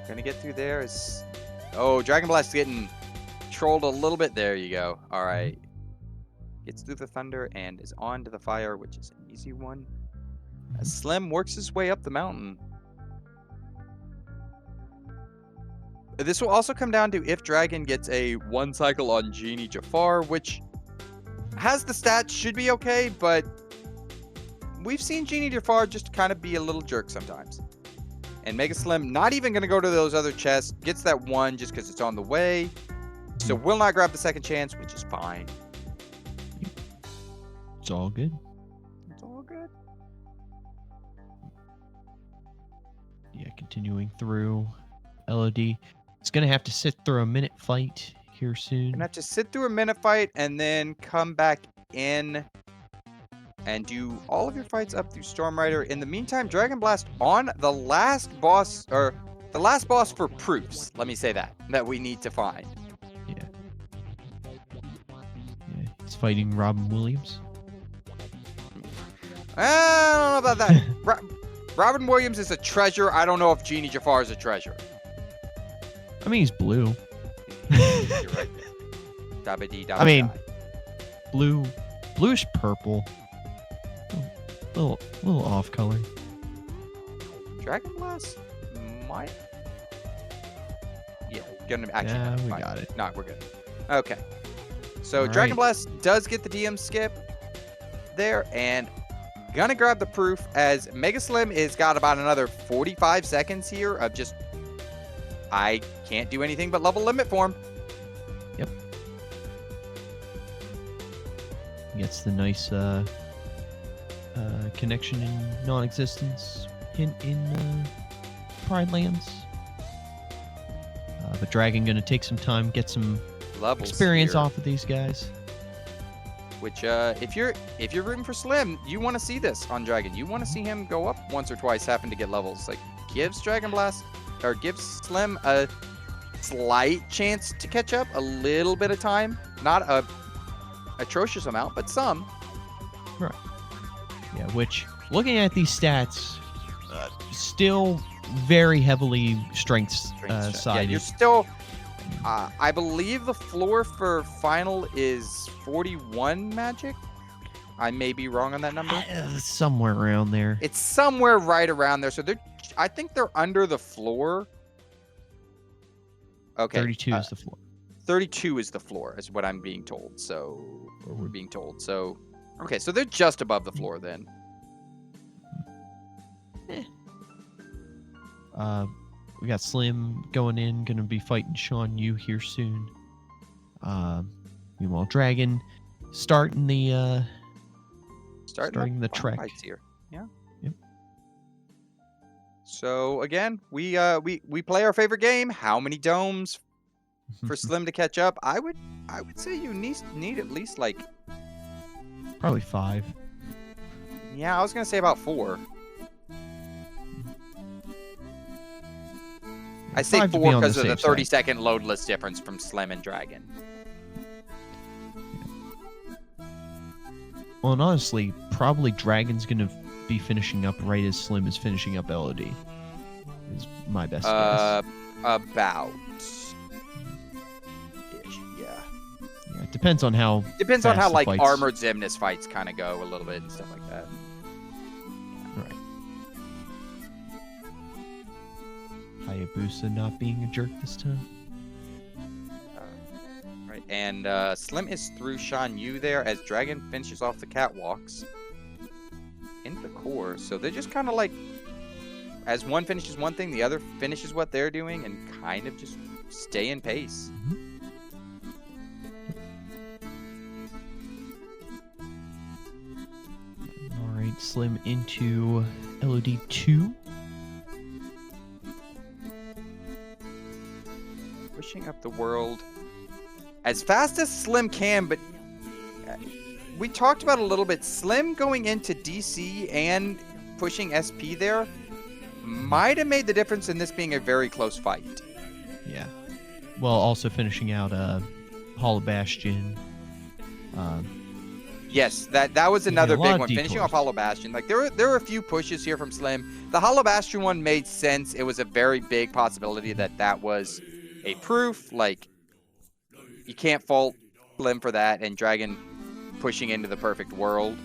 Gonna get through there is... Oh, Dragonblast getting trolled a little bit. There you go. All right. Gets through the thunder and is on to the fire, which is an easy one. As Slim works his way up the mountain. This will also come down to if Dragon gets a 1 cycle on Genie Jafar, which has the stats, should be okay, but we've seen Genie Jafar just kind of be a little jerk sometimes. And MegaSlim not even going to go to those other chests, gets that 1 just because it's on the way. So will not grab the second chance, which is fine. It's all good. It's all good. Yeah, continuing through LOD. It's going to have to sit through a minute fight here soon. Gonna have to sit through a minute fight and then come back in and do all of your fights up through Storm Rider. In the meantime, Dragonblast on the last boss, or the last boss for proofs. Let me say that we need to find. Yeah. It's fighting Robin Williams. I don't know about that. Robin Williams is a treasure. I don't know if Genie Jafar is a treasure. I mean, he's blue. You're right. I mean, bluish purple. Little off color. Dragonblast might. Yeah, gonna actually. Yeah, no, we fine. got it. No, we're good. Okay. So All right. Dragonblast does get the DM skip there, and gonna grab the proof as MegaSlim is got about another 45 seconds here of just I can't do anything but level limit for him. Yep. Gets the nice connection in non-existence hint in Pride Lands. But Dragon gonna take some time, get some Levels experience here, off of these guys. Which if you're rooting for Slim, you want to see this on Dragon. You want to see him go up once or twice, happen to get levels. Like gives Dragonblast or gives Slim a slight chance to catch up, a little bit of time, not a atrocious amount, but some. Right. Yeah, which, sitting at these stats, still very heavily strength Yeah, sided. you're still. I believe the floor for final is 41 magic. I may be wrong on that number. Somewhere around there. It's somewhere right around there. So I think they're under the floor. Okay. 32 is the floor. 32 is the floor, is what I'm being told. So, or we're being told. So, okay, so they're just above the floor then. We got Slim going in, gonna be fighting Sean Yu here soon. Meanwhile, Dragon starting the trek fights here. Yeah. Yep. So again, we play our favorite game. How many domes for Slim to catch up? I would say you need at least like probably 5. Yeah, I was gonna say about 4. I say 5 to be 4 on because of the safe side. 30-second loadless difference from Slim and Dragon. Well, and honestly, probably Dragon's gonna be finishing up right as Slim is finishing up LOD. Is my best guess. About. Yeah. Yeah, it depends on how. Depends on fast how the like fights- armored Xemnas fights kind of go a little bit and stuff like that. Right. Hayabusa not being a jerk this time. Right, and Slim is through Shan Yu there as Dragon finishes off the catwalks into the core. So they're just kind of like, as one finishes one thing, the other finishes what they're doing and kind of just stay in pace. All right. right, Slim into LOD 2. Pushing up the world as fast as Slim can, but we talked about a little bit. Slim going into DC and pushing SP there might have made the difference in this being a very close fight. Yeah. Well, also finishing out Hollow Bastion. Yes, that was another big one. Finishing detours. off Hollow Bastion. Like there were a few pushes here from Slim. The Hollow Bastion one made sense. It was a very big possibility that was a proof. Like you can't fault Slim for that, and Dragon pushing into the perfect world.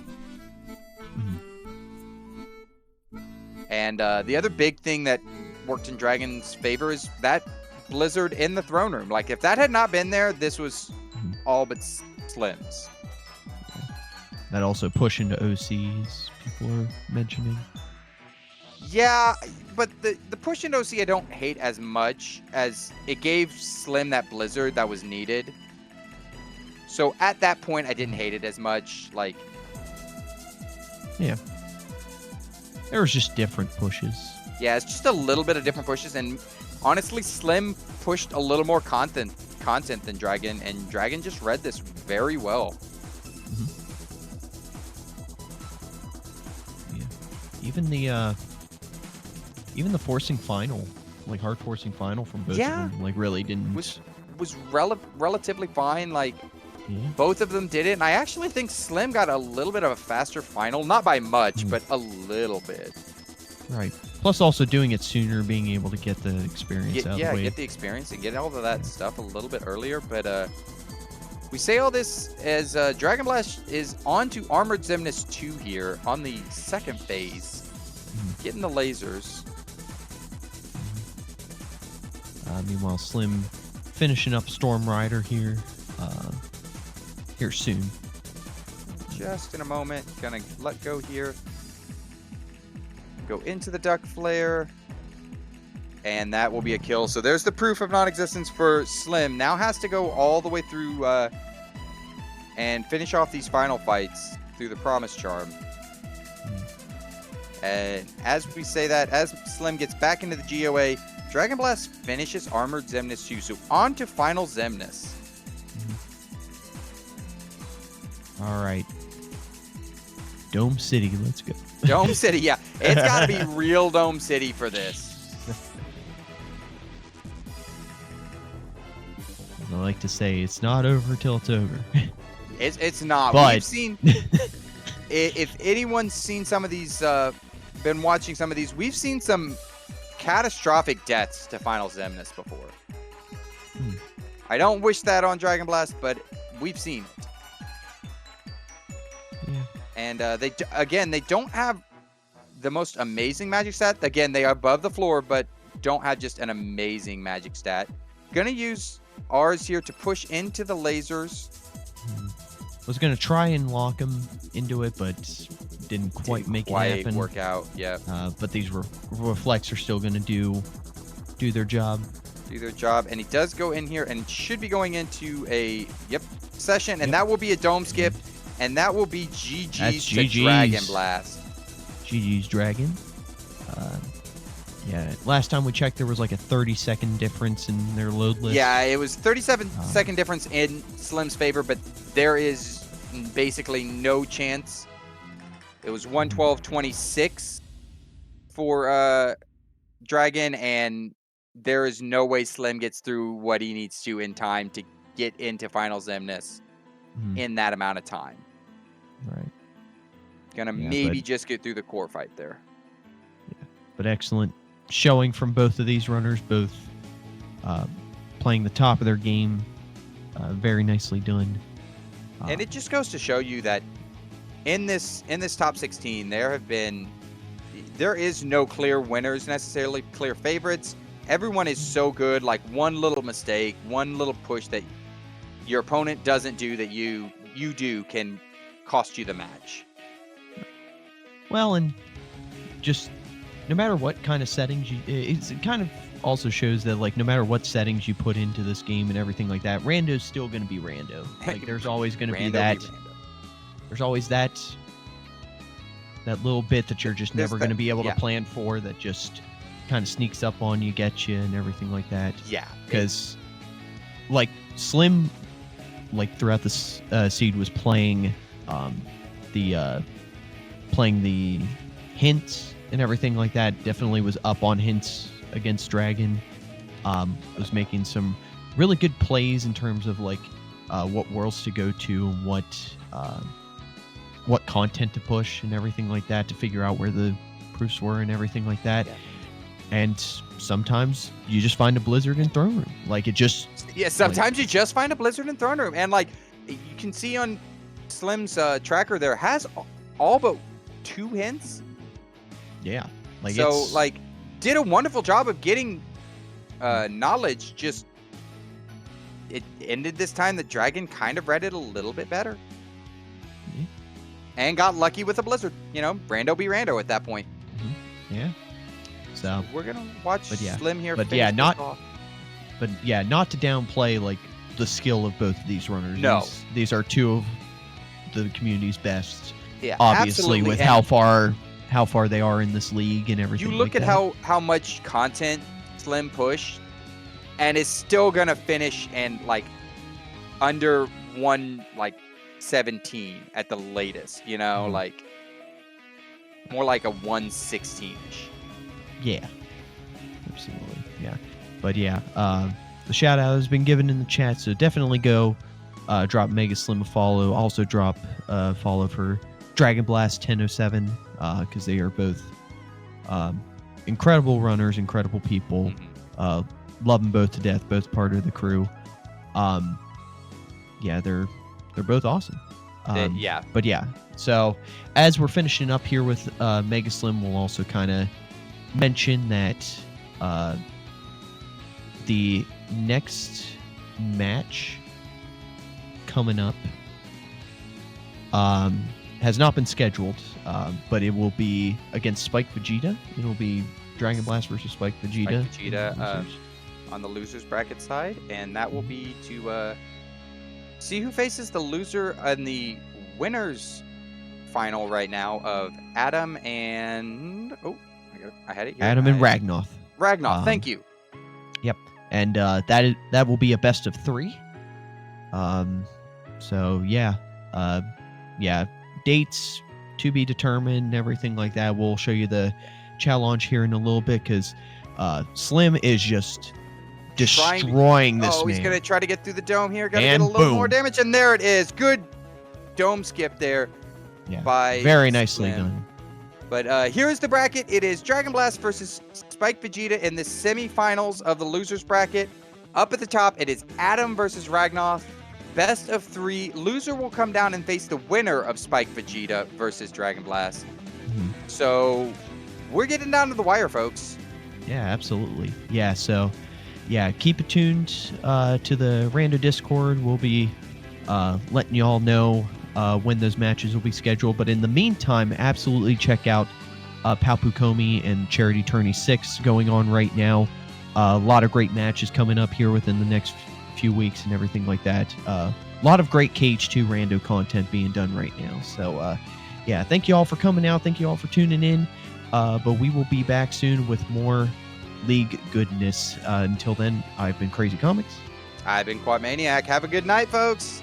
And the other big thing that worked in Dragon's favor is that Blizzard in the throne room. Like, if that had not been there, this was all but Slim's. That also push into OCs, people are mentioning. Yeah, but the push into OC I don't hate as much, as it gave Slim that Blizzard that was needed. So at that point, I didn't hate it as much. Like, yeah. There was just different pushes. Yeah, it's just a little bit of different pushes, and honestly, Slim pushed a little more content than Dragon, and Dragon just read this very well. Yeah, even the forcing final, like hard forcing final from both of them, like really didn't was relatively fine. Like both of them did it, and I actually think Slim got a little bit of a faster final, not by much, but a little bit. Right. Plus, also doing it sooner, being able to get the experience out of the way. Get the experience and get all of that stuff a little bit earlier. But we say all this as Dragonblast is on to Armored Xemnas 2 here on the second phase, getting the lasers. Meanwhile, Slim finishing up Storm Rider here. Here soon. Just in a moment. Gonna let go here. Go into the Duck Flare. And that will be a kill. So there's the proof of non-existence for Slim. Now has to go all the way through and finish off these final fights through the Promise Charm. And as we say that, as Slim gets back into the GOA, Dragonblast finishes Armored Xemnas 2. So on to Final Xemnas. All right. Dome City, let's go. Dome City, yeah. It's got to be real Dome City for this. I like to say it's not over till it's over. It's not. But we've seen, if anyone's seen some of these, been watching some of these, we've seen some catastrophic deaths to Final Xemnas before. I don't wish that on Dragonblast, but we've seen it. And they don't have the most amazing magic stat. Again, they are above the floor, but don't have just an amazing magic stat. Gonna use ours here to push into the lasers. Was gonna try and lock him into it, but didn't quite make it happen. Work out, yeah. But these reflects are still gonna do their job. Do their job, and he does go in here and should be going into a session, and that will be a dome skip. And that will be GG's to Dragonblast. GG's Dragon. Yeah, last time we checked, there was like a 30-second difference in their load list. Yeah, it was 37-second difference in Slim's favor, but there is basically no chance. It was 112.26 for Dragon, and there is no way Slim gets through what he needs to in time to get into Final Xemnas in that amount of time. Right. Gonna maybe just get through the core fight there. Yeah, but excellent showing from both of these runners, both playing the top of their game. Very nicely done. And it just goes to show you that in this top 16, there is no clear winners necessarily, clear favorites. Everyone is so good. Like one little mistake, one little push that your opponent doesn't do that you do can cost you the match. Well, and just no matter what kind of settings it kind of also shows that like no matter what settings you put into this game and everything like that, rando's still going to be rando. Like there's always going to be that. There's always that that little bit that you're just There's never going to be able yeah. to plan for, that just kind of sneaks up on you, gets you, and everything like that. Yeah. Because, like, Slim, like, throughout this seed was playing the hints and everything like that. Definitely was up on hints against Dragon. Was making some really good plays in terms of, like, what worlds to go to and what content to push and everything like that, to figure out where the proofs were and everything like that. Yeah. And sometimes you just find a blizzard in throne room. Like, it just... Yeah, sometimes you just find a blizzard in throne room. And, like, you can see on Slim's tracker there has all but 2 hints. Yeah. Like, so, like, did a wonderful job of getting knowledge. Just, it ended this time that Dragon kind of read it a little bit better. Yeah. And got lucky with a blizzard. You know, Rando be Rando at that point. Mm-hmm. Yeah. So we're gonna watch Slim here. But yeah, not to downplay, like, the skill of both of these runners. No, these are 2 of the community's best. Yeah, obviously, absolutely. with and how far they are in this league and everything. You look like at that. how much content Slim pushed, and is still gonna finish in, like, under 117 at the latest. You know, like, more like a 116ish. Yeah, absolutely. Yeah, but yeah, the shout out has been given in the chat, so definitely go drop MegaSlim a follow. Also drop a follow for Dragonblast1007, because they are both incredible runners, incredible people. Love them both to death, both part of the crew. Yeah, they're both awesome. Yeah. But yeah, so as we're finishing up here with MegaSlim, we'll also kind of mention that the next match coming up has not been scheduled, but it will be against Spike Vegeta. It'll be Dragon Blast versus Spike Vegeta. On the losers bracket side, and that will be to see who faces the loser in the winners final right now of Adam and I had it here. Adam and Ragnoth. Ragnoth, thank you. Yep, and that will be a best of 3. So yeah, dates to be determined, and everything like that. We'll show you the challenge here in a little bit, because Slim is just destroying this man. He's gonna try to get through the dome here. Gotta and get a little boom. more damage, and there it is. Good dome skip there. Yeah, by very nicely Slim. done. But here's the bracket. It is Dragon Blast versus Spike Vegeta in the semifinals of the losers bracket. Up at the top, it is Adam versus Ragnoth. Best of 3. Loser will come down and face the winner of Spike Vegeta versus Dragon Blast. So we're getting down to the wire, folks. Yeah, absolutely. Yeah, so yeah, keep it tuned to the Rando Discord. We'll be letting y'all know when those matches will be scheduled. But in the meantime, absolutely check out Palpu Komi and Charity Tourney 6 going on right now. A lot of great matches coming up here within the next few weeks and everything like that. A lot of great KH2Rando content being done right now. So yeah, thank you all for coming out. Thank you all for tuning in. But we will be back soon with more League goodness. Until then, I've been Crazy Comics. I've been Quad Maniac. Have a good night, folks.